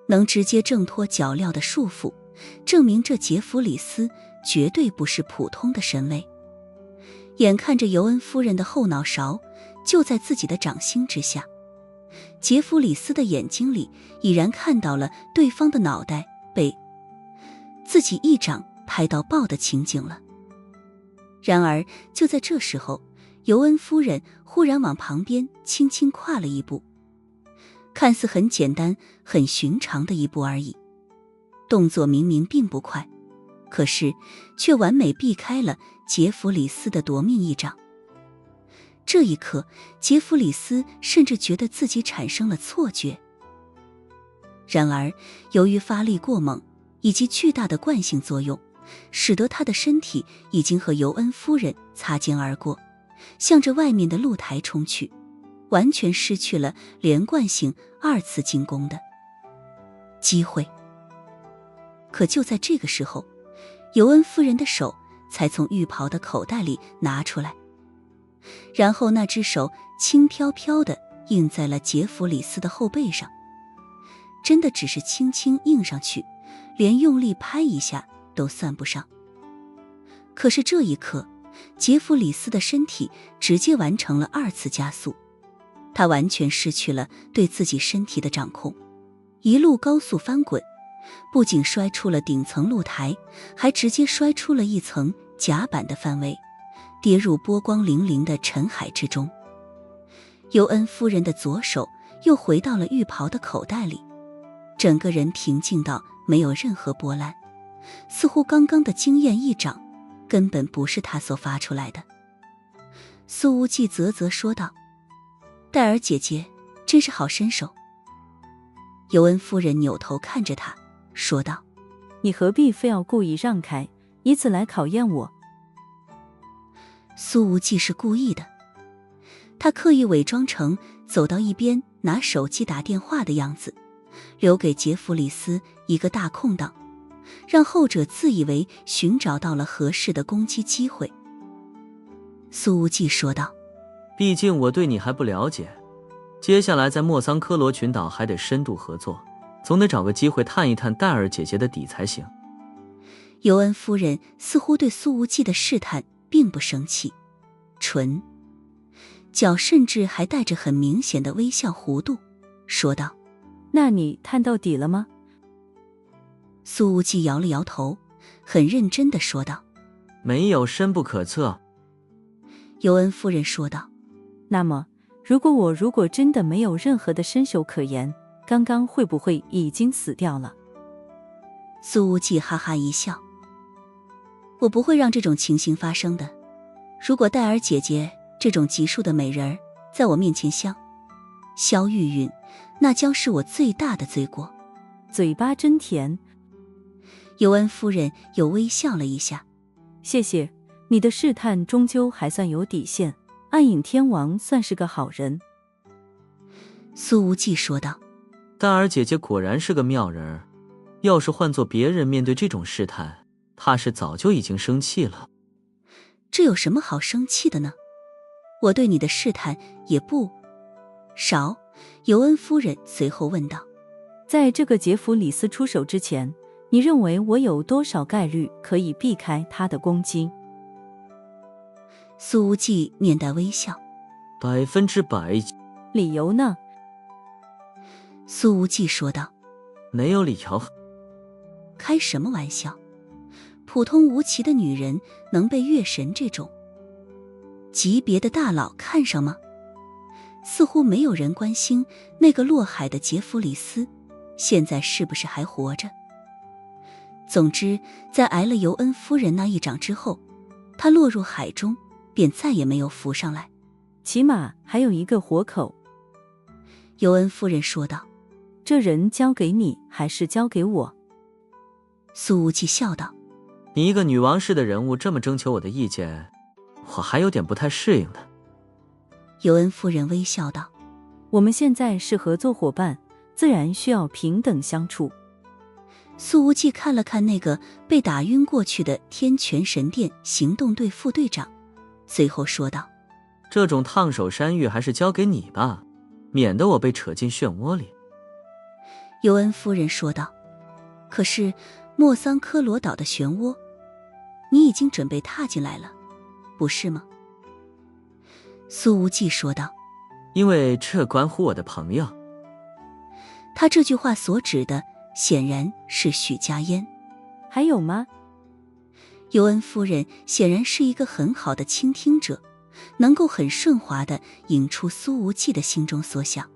能直接挣脱脚镣的束缚，证明这杰弗里斯绝对不是普通的神卫。眼看着尤恩夫人的后脑勺就在自己的掌心之下，杰弗里斯的眼睛里已然看到了对方的脑袋被自己一掌拍到爆的情景了。然而就在这时候，尤恩夫人忽然往旁边轻轻跨了一步，看似很简单很寻常的一步而已，动作明明并不快，可是却完美避开了杰弗里斯的夺命一掌。这一刻，杰弗里斯甚至觉得自己产生了错觉。然而由于发力过猛以及巨大的惯性作用，使得他的身体已经和尤恩夫人擦肩而过，向着外面的露台冲去，完全失去了连贯性2次进攻的机会。可就在这个时候，尤恩夫人的手才从浴袍的口袋里拿出来，然后那只手轻飘飘地印在了杰弗里斯的后背上，真的只是轻轻印上去，连用力拍一下都算不上。可是这一刻，杰弗里斯的身体直接完成了2次加速，他完全失去了对自己身体的掌控，一路高速翻滚，不仅摔出了顶层露台，还直接摔出了一层甲板的范围，跌入波光粼粼的沉海之中。尤恩夫人的左手又回到了浴袍的口袋里，整个人平静到没有任何波澜，似乎刚刚的惊艳一掌根本不是她所发出来的。苏无忌啧啧说道：“戴尔姐姐真是好身手。”尤恩夫人扭头看着他说道：“你何必非要故意让开，以此来考验我？”苏无忌是故意的，他刻意伪装成走到一边拿手机打电话的样子，留给杰弗里斯一个大空档，让后者自以为寻找到了合适的攻击机会。苏无忌说道：“毕竟我对你还不了解，接下来在莫桑科罗群岛还得深度合作，总得找个机会探一探戴尔姐姐的底才行。”尤恩夫人似乎对苏无忌的试探并不生气，角甚至还带着很明显的微笑弧度，说道：“那你探到底了吗？”苏无忌摇了摇头，很认真地说道：“没有，深不可测。”尤恩夫人说道：“那么，如果真的没有任何的身手可言，刚刚会不会已经死掉了？”苏无忌哈哈一笑：“我不会让这种情形发生的。如果戴尔姐姐这种级数的美人儿在我面前消玉殒，那将是我最大的罪过。”嘴巴真甜。尤恩夫人又微笑了一下：“谢谢，你的试探终究还算有底线，暗影天王算是个好人。”苏无忌说道：“戴尔姐姐果然是个妙人儿，要是换做别人面对这种试探，怕是早就已经生气了。”这有什么好生气的呢？我对你的试探也不少。尤恩夫人随后问道：“在这个杰弗里斯出手之前，你认为我有多少概率可以避开他的攻击？”苏无忌面带微笑100%。理由呢？苏无忌说道：“没有理由。”开什么玩笑？普通无奇的女人能被月神这种级别的大佬看上吗？似乎没有人关心那个落海的杰弗里斯现在是不是还活着。总之，在挨了尤恩夫人那一掌之后，他落入海中，便再也没有浮上来。起码还有一个活口。尤恩夫人说道：“这人交给你还是交给我？”苏无忌笑道：“你一个女王式的人物这么征求我的意见，我还有点不太适应的。”尤恩夫人微笑道：“我们现在是合作伙伴，自然需要平等相处。”苏无忌看了看那个被打晕过去的天泉神殿行动队副队长，随后说道：“这种烫手山芋还是交给你吧，免得我被扯进漩涡里。”尤恩夫人说道：“可是莫桑科罗岛的漩涡，你已经准备踏进来了，不是吗？”苏无忌说道：“因为这关乎我的朋友。”他这句话所指的显然是许家烟。还有吗？尤恩夫人显然是一个很好的倾听者，能够很顺滑地引出苏无忌的心中所想。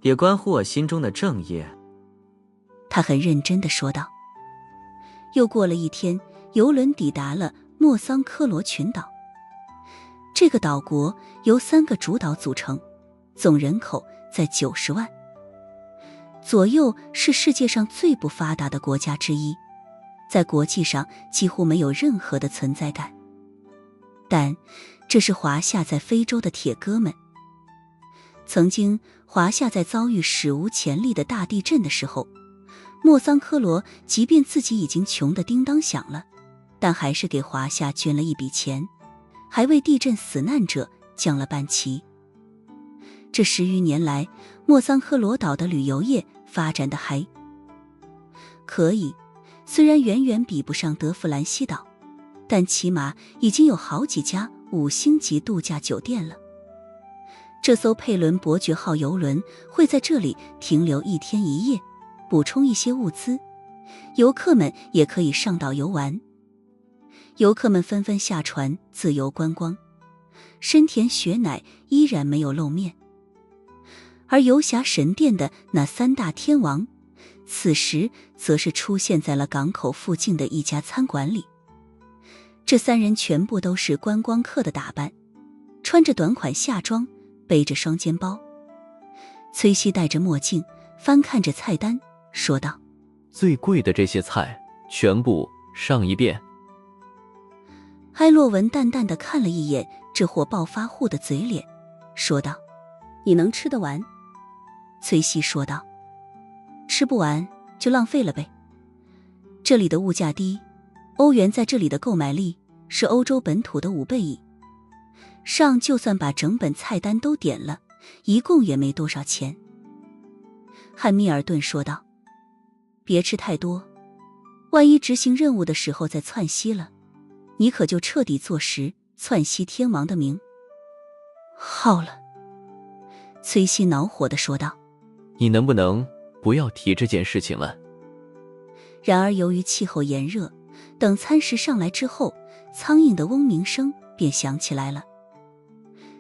也关乎我心中的正业。他很认真地说道。又过了一天，游轮抵达了莫桑科罗群岛。这个岛国由3个主岛组成，总人口在90万左右，是世界上最不发达的国家之一，在国际上几乎没有任何的存在感。但这是华夏在非洲的铁哥们。曾经华夏在遭遇史无前例的大地震的时候，莫桑科罗即便自己已经穷得叮当响了，但还是给华夏捐了一笔钱，还为地震死难者降了半旗。这10余年来，莫桑科罗岛的旅游业发展的还可以，虽然远远比不上德弗兰西岛，但起码已经有好几家5星级度假酒店了。这艘佩伦伯爵号游轮会在这里停留1天1夜，补充一些物资，游客们也可以上岛游玩。游客们纷纷下船自由观光，深田雪乃依然没有露面。而游侠神殿的那3大天王，此时则是出现在了港口附近的一家餐馆里。这3人全部都是观光客的打扮，穿着短款夏装，背着双肩包。崔西戴着墨镜，翻看着菜单，说道：最贵的这些菜全部上一遍。埃洛文淡淡地看了一眼这货暴发户的嘴脸，说道：你能吃得完？崔西说道：吃不完就浪费了呗。这里的物价低，欧元在这里的购买力是欧洲本土的5倍矣。上就算把整本菜单都点了，一共也没多少钱。汉密尔顿说道：别吃太多，万一执行任务的时候再窜稀了，你可就彻底坐实窜稀天王的名。好了，崔西恼火地说道：你能不能不要提这件事情了？然而由于气候炎热，等餐食上来之后，苍蝇的嗡鸣声便响起来了。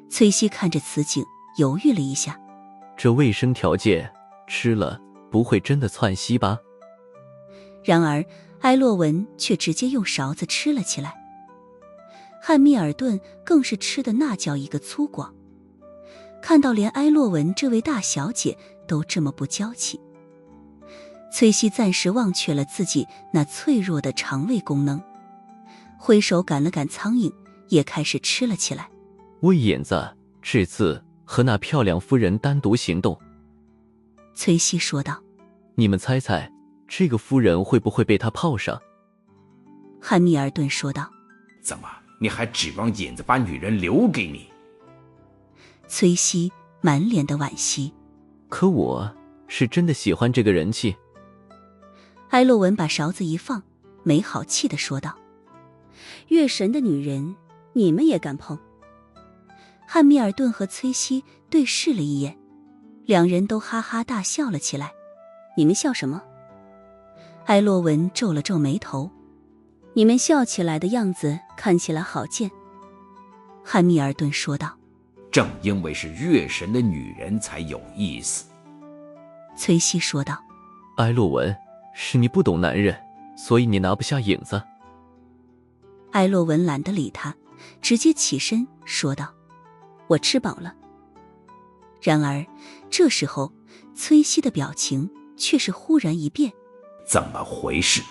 崔西看着此景，犹豫了一下。这卫生条件，吃了不会真的窜稀吧？然而埃洛文却直接用勺子吃了起来。汉密尔顿更是吃的那叫一个粗犷。看到连埃洛文这位大小姐都这么不娇气，崔西暂时忘却了自己那脆弱的肠胃功能，挥手赶了赶苍蝇，也开始吃了起来。魏引子这次和那漂亮夫人单独行动，崔西说道：你们猜猜这个夫人会不会被他泡上？汉密尔顿说道：怎么你还指望引子把女人留给你？崔西满脸的惋惜。可我是真的喜欢这个人气。埃洛文把勺子一放，没好气地说道：月神的女人你们也敢碰？汉密尔顿和崔西对视了一眼，两人都哈哈大笑了起来。你们笑什么？埃洛文皱了皱眉头。你们笑起来的样子看起来好贱。汉密尔顿说道：正因为是月神的女人才有意思。崔西说道：埃洛文，是你不懂男人，所以你拿不下影子。埃洛文懒得理他，直接起身说道：我吃饱了。然而这时候崔西的表情却是忽然一变。怎么回事？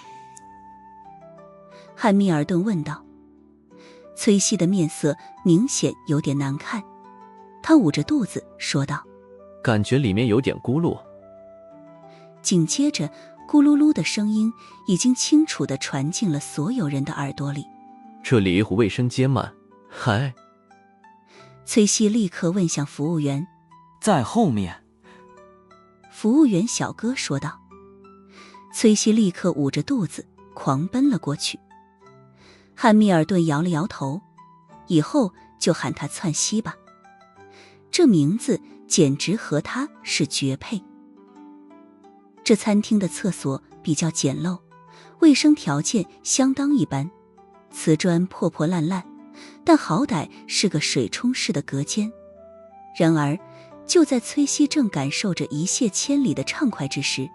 汉密尔顿问道。崔西的面色明显有点难看，他捂着肚子说道：感觉里面有点咕噜。紧接着咕噜噜的声音已经清楚地传进了所有人的耳朵里。这里卫生间吗？嗨。崔西立刻问向服务员：在后面。服务员小哥说道。崔西立刻捂着肚子狂奔了过去。汉密尔顿摇了摇头，以后就喊他窜稀吧，这名字简直和他是绝配。这餐厅的厕所比较简陋，卫生条件相当一般，瓷砖破破烂烂，但好歹是个水冲式的隔间。然而就在崔西正感受着一泻千里的畅快之时，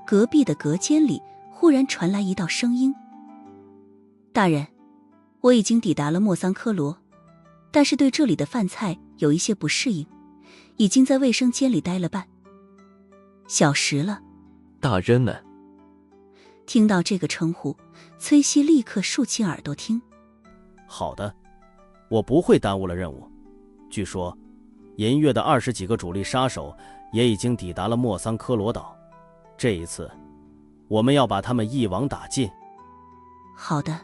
隔壁的隔间里忽然传来一道声音：大人，我已经抵达了莫桑科罗，但是对这里的饭菜有一些不适应，已经在卫生间里待了半小时了。大人呢？听到这个称呼，崔西立刻竖起耳朵听。好的，我不会耽误了任务。据说银月的20几个主力杀手也已经抵达了莫桑科罗岛，这一次我们要把他们一网打尽。好的，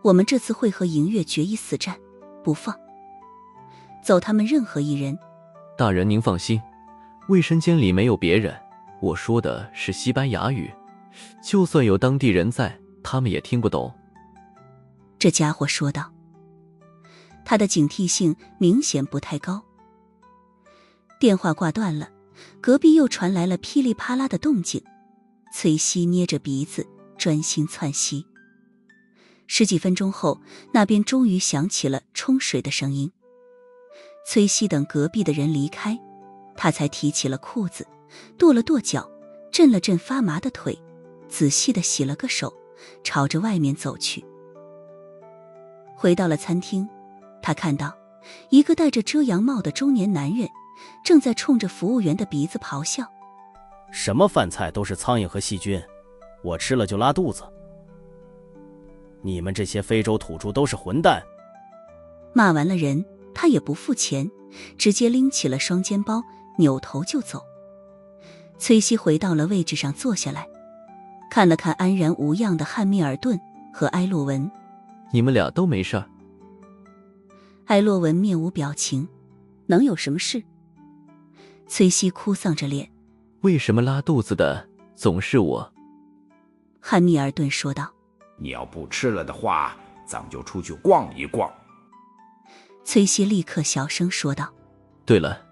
我们这次会和银月决一死战，不放走他们任何一人。大人您放心，卫生间里没有别人，我说的是西班牙语，就算有当地人在，他们也听不懂。这家伙说道。他的警惕性明显不太高。电话挂断了，隔壁又传来了噼里啪啦的动静。崔西捏着鼻子，专心窜稀。十几分钟后，那边终于响起了冲水的声音。崔西等隔壁的人离开，他才提起了裤子，跺了跺脚，震了震发麻的腿，仔细地洗了个手，朝着外面走去。回到了餐厅，他看到一个戴着遮阳帽的中年男人正在冲着服务员的鼻子咆哮：什么饭菜都是苍蝇和细菌，我吃了就拉肚子。你们这些非洲土著都是混蛋！骂完了人，他也不付钱，直接拎起了双肩包，扭头就走。崔西回到了位置上坐下来，看了看安然无恙的汉密尔顿和埃洛文。你们俩都没事儿？埃洛文面无表情，能有什么事？崔西哭丧着脸。为什么拉肚子的总是我？汉密尔顿说道。你要不吃了的话，咱们就出去逛一逛。崔西立刻小声说道。对了，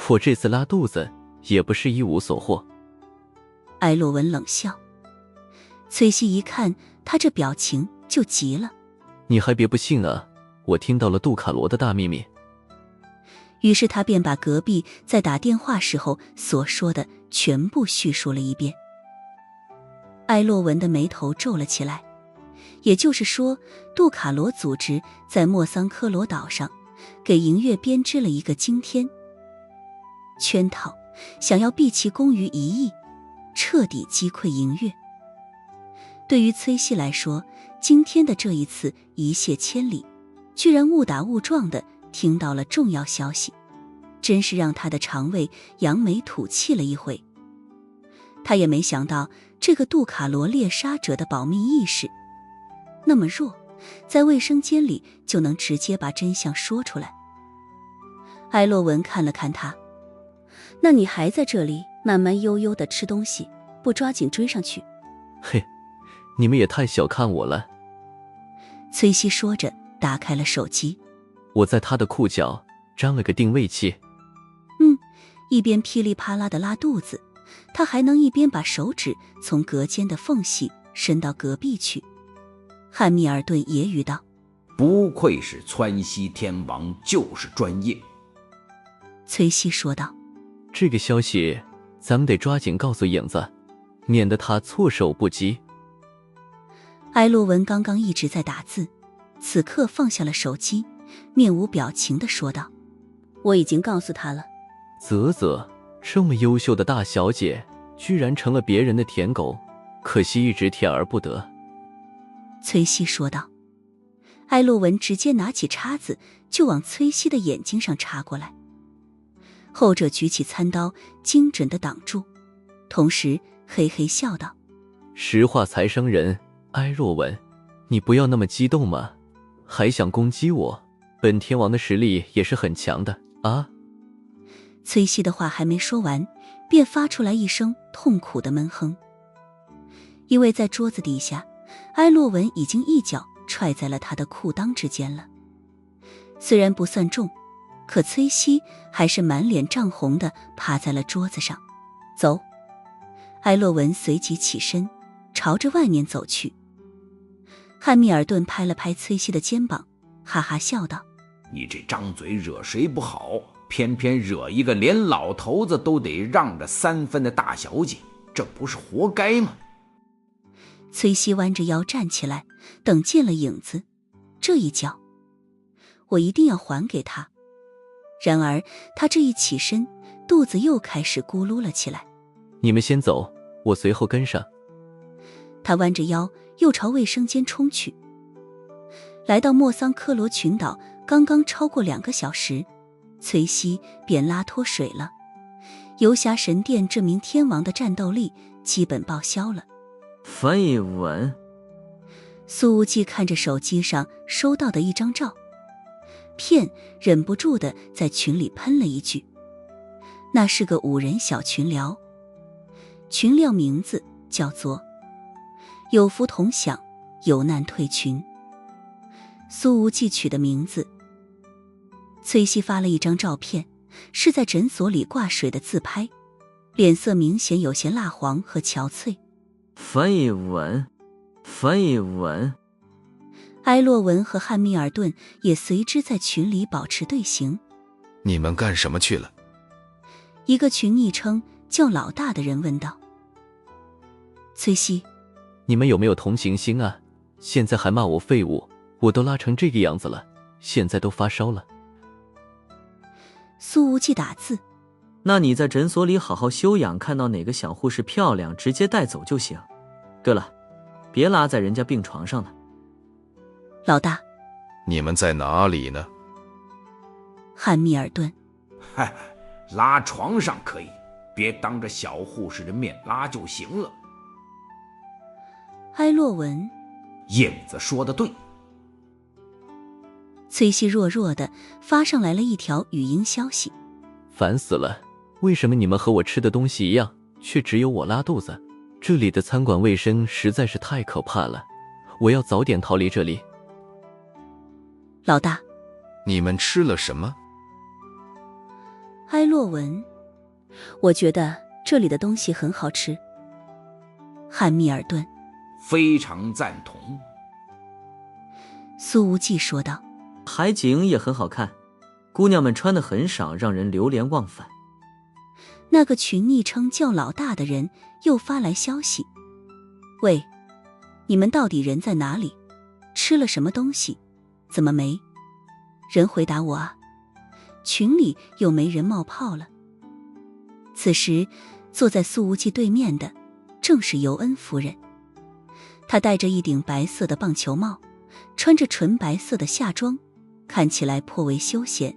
我这次拉肚子也不是一无所获。埃洛文冷笑。崔西一看他这表情就急了。你还别不信啊，我听到了杜卡罗的大秘密。于是他便把隔壁在打电话时候所说的全部叙述了一遍。埃洛文的眉头皱了起来。也就是说，杜卡罗组织在莫桑科罗岛上给银月编织了一个惊天圈套，想要避其功于一役，彻底击溃银月。对于崔西来说，今天的这一次一泻千里，居然误打误撞地听到了重要消息，真是让他的肠胃扬眉吐气了一回。他也没想到这个杜卡罗猎杀者的保密意识那么弱，在卫生间里就能直接把真相说出来。埃洛文看了看他，那你还在这里慢慢悠悠地吃东西，不抓紧追上去？嘿，你们也太小看我了。崔西说着打开了手机。我在他的裤脚装了个定位器。一边噼里啪啦地拉肚子，他还能一边把手指从隔间的缝隙伸到隔壁去。汉密尔顿揶揄道：不愧是川西天王，就是专业。崔西说道：这个消息咱们得抓紧告诉影子，免得他措手不及。埃洛文刚刚一直在打字，此刻放下了手机，面无表情地说道：我已经告诉他了。啧啧，这么优秀的大小姐居然成了别人的舔狗，可惜一直舔而不得。崔西说道。埃洛文直接拿起叉子就往崔西的眼睛上插过来，后者举起餐刀精准地挡住，同时嘿嘿笑道：实话才伤人，埃若文，你不要那么激动嘛，还想攻击我？本天王的实力也是很强的啊。崔西的话还没说完，便发出来一声痛苦的闷哼。因为在桌子底下，埃洛文已经一脚踹在了他的裤裆之间了。虽然不算重，可崔西还是满脸涨红的趴在了桌子上。走。埃洛文随即起身朝着外面走去。汉密尔顿拍了拍崔西的肩膀，哈哈笑道：你这张嘴惹谁不好，偏偏惹一个连老头子都得让着3分的大小姐，这不是活该吗？崔西弯着腰站起来，等见了影子，这一脚我一定要还给他。然而他这一起身，肚子又开始咕噜了起来。你们先走，我随后跟上。他弯着腰又朝卫生间冲去。来到莫桑科罗群岛刚刚超过2个小时，崔西便拉脱水了。游侠神殿这名天王的战斗力基本报销了。翻译文。苏无忌看着手机上收到的一张照片，忍不住的在群里喷了一句。那是个5人小群聊，群聊名字叫做有福同享，有难退群。苏无忌取的名字。崔西发了一张照片，是在诊所里挂水的自拍，脸色明显有些蜡黄和憔悴。翻译文。翻译文。埃洛文和汉密尔顿也随之在群里保持队形。你们干什么去了？一个群昵称叫老大的人问道。崔西，你们有没有同情心啊？现在还骂我废物，我都拉成这个样子了，现在都发烧了。苏无忌打字。那你在诊所里好好休养，看到哪个小护士漂亮直接带走就行。对了，别拉在人家病床上了。老大，你们在哪里呢？汉密尔顿，嗨，拉床上可以，别当着小护士的面拉就行了。埃洛文，影子说的对。崔西弱弱的发上来了一条语音消息。烦死了，为什么你们和我吃的东西一样，却只有我拉肚子？这里的餐馆卫生实在是太可怕了，我要早点逃离这里。老大，你们吃了什么？埃洛文，我觉得这里的东西很好吃。汉密尔顿，非常赞同。苏无忌说道。海景也很好看，姑娘们穿的很少，让人流连忘返。那个群昵称叫老大的人又发来消息：喂，你们到底人在哪里？吃了什么东西？怎么没人回答我啊？群里又没人冒泡了。此时坐在苏无忌对面的正是尤恩夫人，她戴着一顶白色的棒球帽，穿着纯白色的夏装，看起来颇为休闲。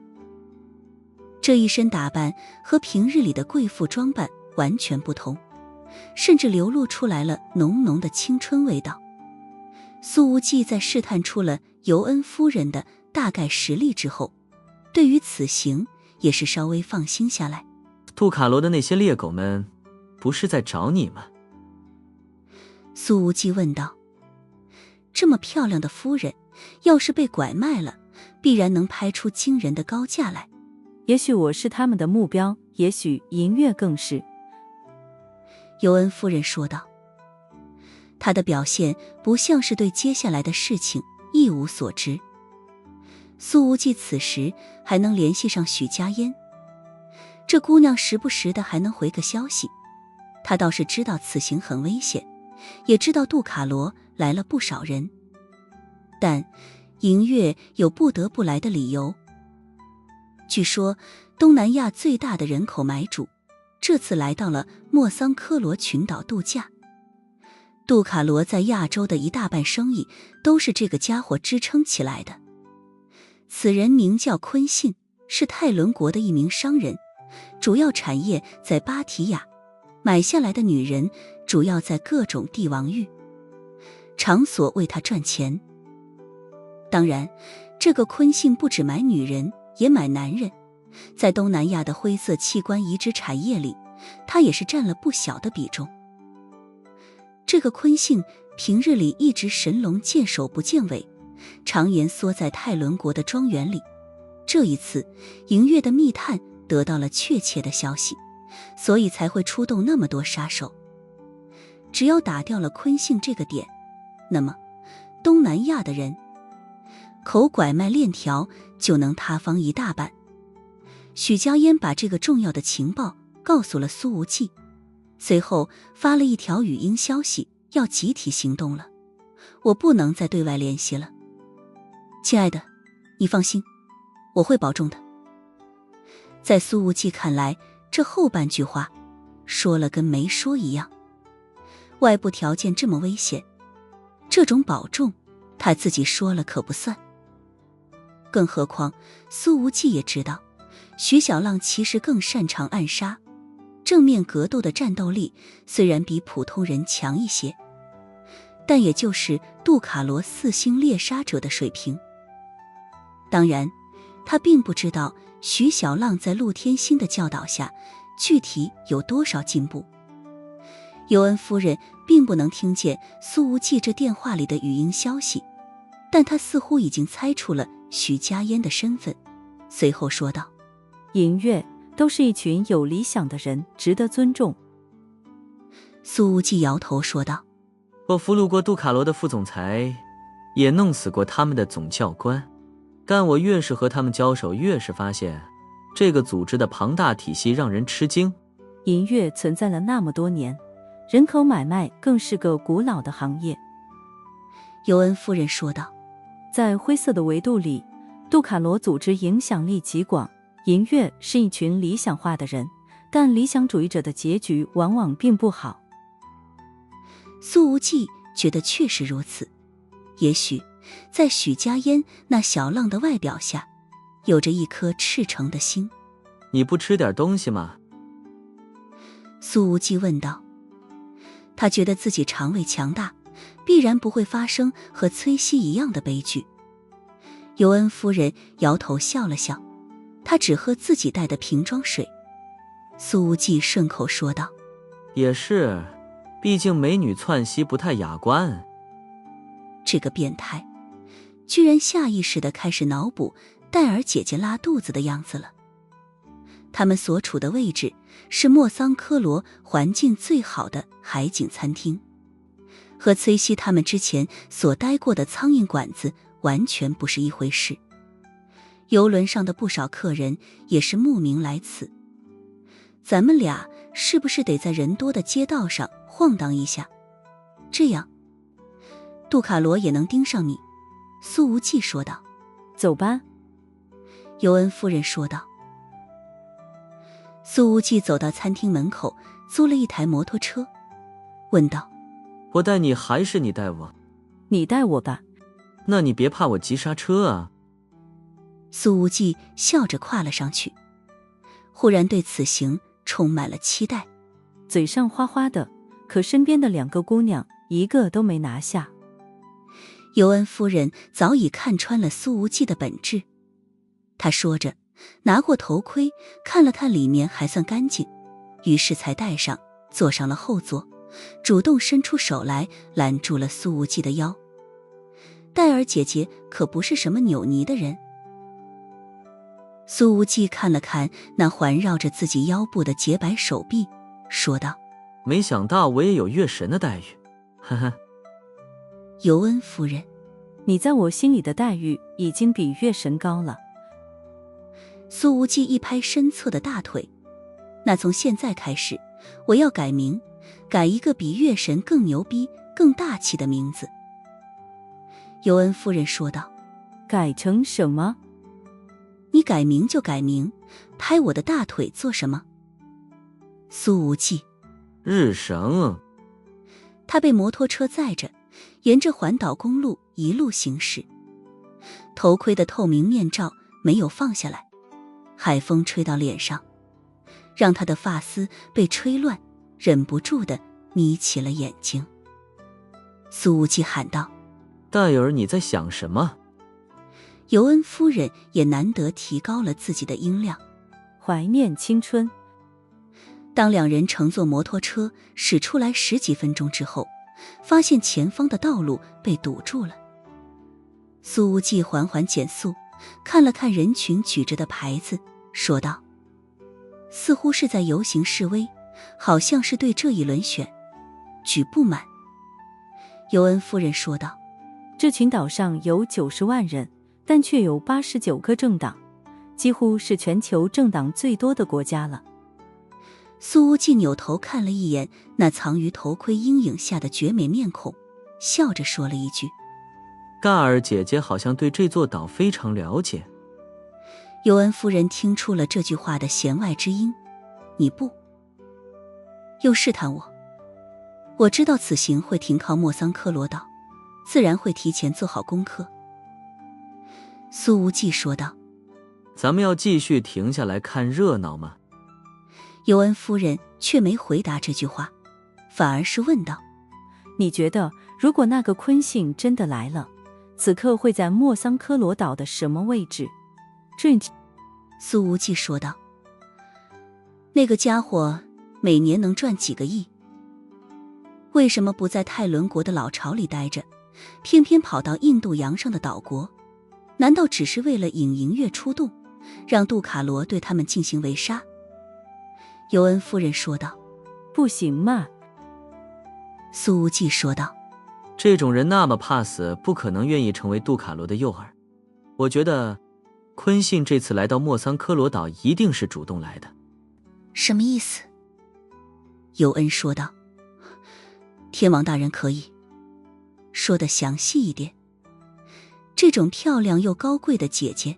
这一身打扮和平日里的贵妇装扮完全不同，甚至流露出来了浓浓的青春味道。苏无忌在试探出了尤恩夫人的大概实力之后，对于此行也是稍微放心下来。杜卡罗的那些猎狗们不是在找你吗？苏无忌问道。这么漂亮的夫人，要是被拐卖了，必然能拍出惊人的高价来。也许我是他们的目标，也许银月更是。尤恩夫人说道。她的表现不像是对接下来的事情一无所知。苏无忌此时还能联系上许家嫣，这姑娘时不时的还能回个消息。他倒是知道此行很危险，也知道杜卡罗来了不少人，但银月有不得不来的理由。据说东南亚最大的人口买主这次来到了莫桑科罗群岛度假，杜卡罗在亚洲的一大半生意都是这个家伙支撑起来的。此人名叫昆信，是泰伦国的一名商人，主要产业在芭提雅，买下来的女人主要在各种帝王域场所为他赚钱。当然，这个昆信不只买女人，也买男人，在东南亚的灰色器官移植产业里，他也是占了不小的比重。这个昆信平日里一直神龙见首不见尾，常年缩在泰伦国的庄园里。这一次银月的密探得到了确切的消息，所以才会出动那么多杀手。只要打掉了昆信这个点，那么东南亚的人口拐卖链条就能塌方一大半。许家嫣把这个重要的情报告诉了苏无忌，随后发了一条语音消息，要集体行动了，我不能再对外联系了。亲爱的，你放心，我会保重的。在苏无忌看来，这后半句话说了跟没说一样。外部条件这么危险，这种保重他自己说了可不算。更何况苏无忌也知道，徐小浪其实更擅长暗杀，正面格斗的战斗力虽然比普通人强一些，但也就是杜卡罗4星猎杀者的水平。当然，他并不知道徐小浪在陆天星的教导下具体有多少进步。尤恩夫人并不能听见苏无忌这电话里的语音消息，但她似乎已经猜出了许家嫣的身份，随后说道：银月都是一群有理想的人，值得尊重。苏无忌摇头说道：我俘虏过杜卡罗的副总裁，也弄死过他们的总教官，但我越是和他们交手，越是发现这个组织的庞大体系让人吃惊。银月存在了那么多年，人口买卖更是个古老的行业。尤恩夫人说道。在灰色的维度里，杜卡罗组织影响力极广，银月是一群理想化的人，但理想主义者的结局往往并不好。苏无忌觉得确实如此，也许在许家烟那小浪的外表下，有着一颗赤诚的心。你不吃点东西吗？苏无忌问道。他觉得自己肠胃强大，必然不会发生和崔西一样的悲剧。尤恩夫人摇头笑了笑，她只喝自己带的瓶装水。苏无忌顺口说道：也是，毕竟美女窜稀不太雅观。这个变态居然下意识地开始脑补戴尔姐姐拉肚子的样子了。他们所处的位置是莫桑科罗环境最好的海景餐厅，和崔西他们之前所待过的苍蝇馆子完全不是一回事。游轮上的不少客人也是慕名来此。咱们俩是不是得在人多的街道上晃荡一下，这样杜卡罗也能盯上你？苏无忌说道。走吧。尤恩夫人说道。苏无忌走到餐厅门口，租了一台摩托车，问道：我带你还是你带我？你带我吧。那你别怕我急刹车啊。苏无忌笑着跨了上去，忽然对此行充满了期待。嘴上花花的，可身边的两个姑娘一个都没拿下。尤恩夫人早已看穿了苏无忌的本质，她说着拿过头盔看了看里面还算干净，于是才戴上，坐上了后座，主动伸出手来拦住了苏无忌的腰。戴尔姐姐可不是什么扭捏的人。苏无忌看了看那环绕着自己腰部的洁白手臂，说道：没想到我也有月神的待遇，呵呵。尤恩夫人，你在我心里的待遇已经比月神高了。苏无忌一拍身侧的大腿，那从现在开始我要改名，改一个比月神更牛逼更大气的名字。尤恩夫人说道。改成什么？你改名就改名，拍我的大腿做什么？苏无忌。日神。他被摩托车载着，沿着环岛公路一路行驶，头盔的透明面罩没有放下来，海风吹到脸上，让他的发丝被吹乱，忍不住地眯起了眼睛。苏无忌喊道：戴尔，你在想什么？尤恩夫人也难得提高了自己的音量。怀念青春。当两人乘坐摩托车驶出来10几分钟之后，发现前方的道路被堵住了。苏无忌缓缓减速，看了看人群举着的牌子，说道：似乎是在游行示威，好像是对这一轮选举不满。尤恩夫人说道：这群岛上有90万人，但却有89个政党，几乎是全球政党最多的国家了。苏无忌扭头看了一眼那藏于头盔阴影下的绝美面孔，笑着说了一句：盖尔姐姐好像对这座岛非常了解。尤恩夫人听出了这句话的弦外之音，你不？又试探我。我知道此行会停靠莫桑科罗岛，自然会提前做好功课。苏无忌说道。咱们要继续停下来看热闹吗？尤恩夫人却没回答这句话，反而是问道：你觉得如果那个昆信真的来了，此刻会在莫桑科罗岛的什么位置？苏无忌说道：那个家伙每年能赚几个亿，为什么不在泰伦国的老巢里待着，偏偏跑到印度洋上的岛国？难道只是为了引银月出动，让杜卡罗对他们进行围杀？尤恩夫人说道。不行嘛。苏无忌说道。这种人那么怕死，不可能愿意成为杜卡罗的诱饵。我觉得昆信这次来到莫桑科罗岛一定是主动来的。什么意思？尤恩说道。天王大人可以说得详细一点。这种漂亮又高贵的姐姐，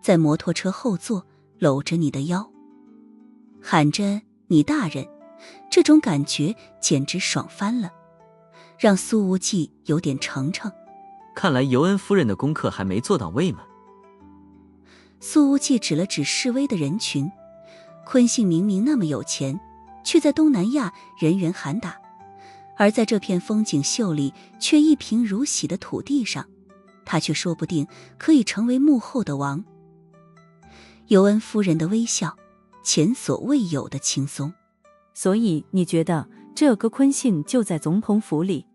在摩托车后座搂着你的腰，喊着你大人，这种感觉简直爽翻了，让苏无忌有点成。看来尤恩夫人的功课还没做到位嘛。苏无忌指了指示威的人群，昆信明明那么有钱，却在东南亚人缘罕打，而在这片风景秀丽却一贫如洗的土地上，他却说不定可以成为幕后的王。尤恩夫人的微笑，前所未有的轻松。所以你觉得这个昆信就在总统府里？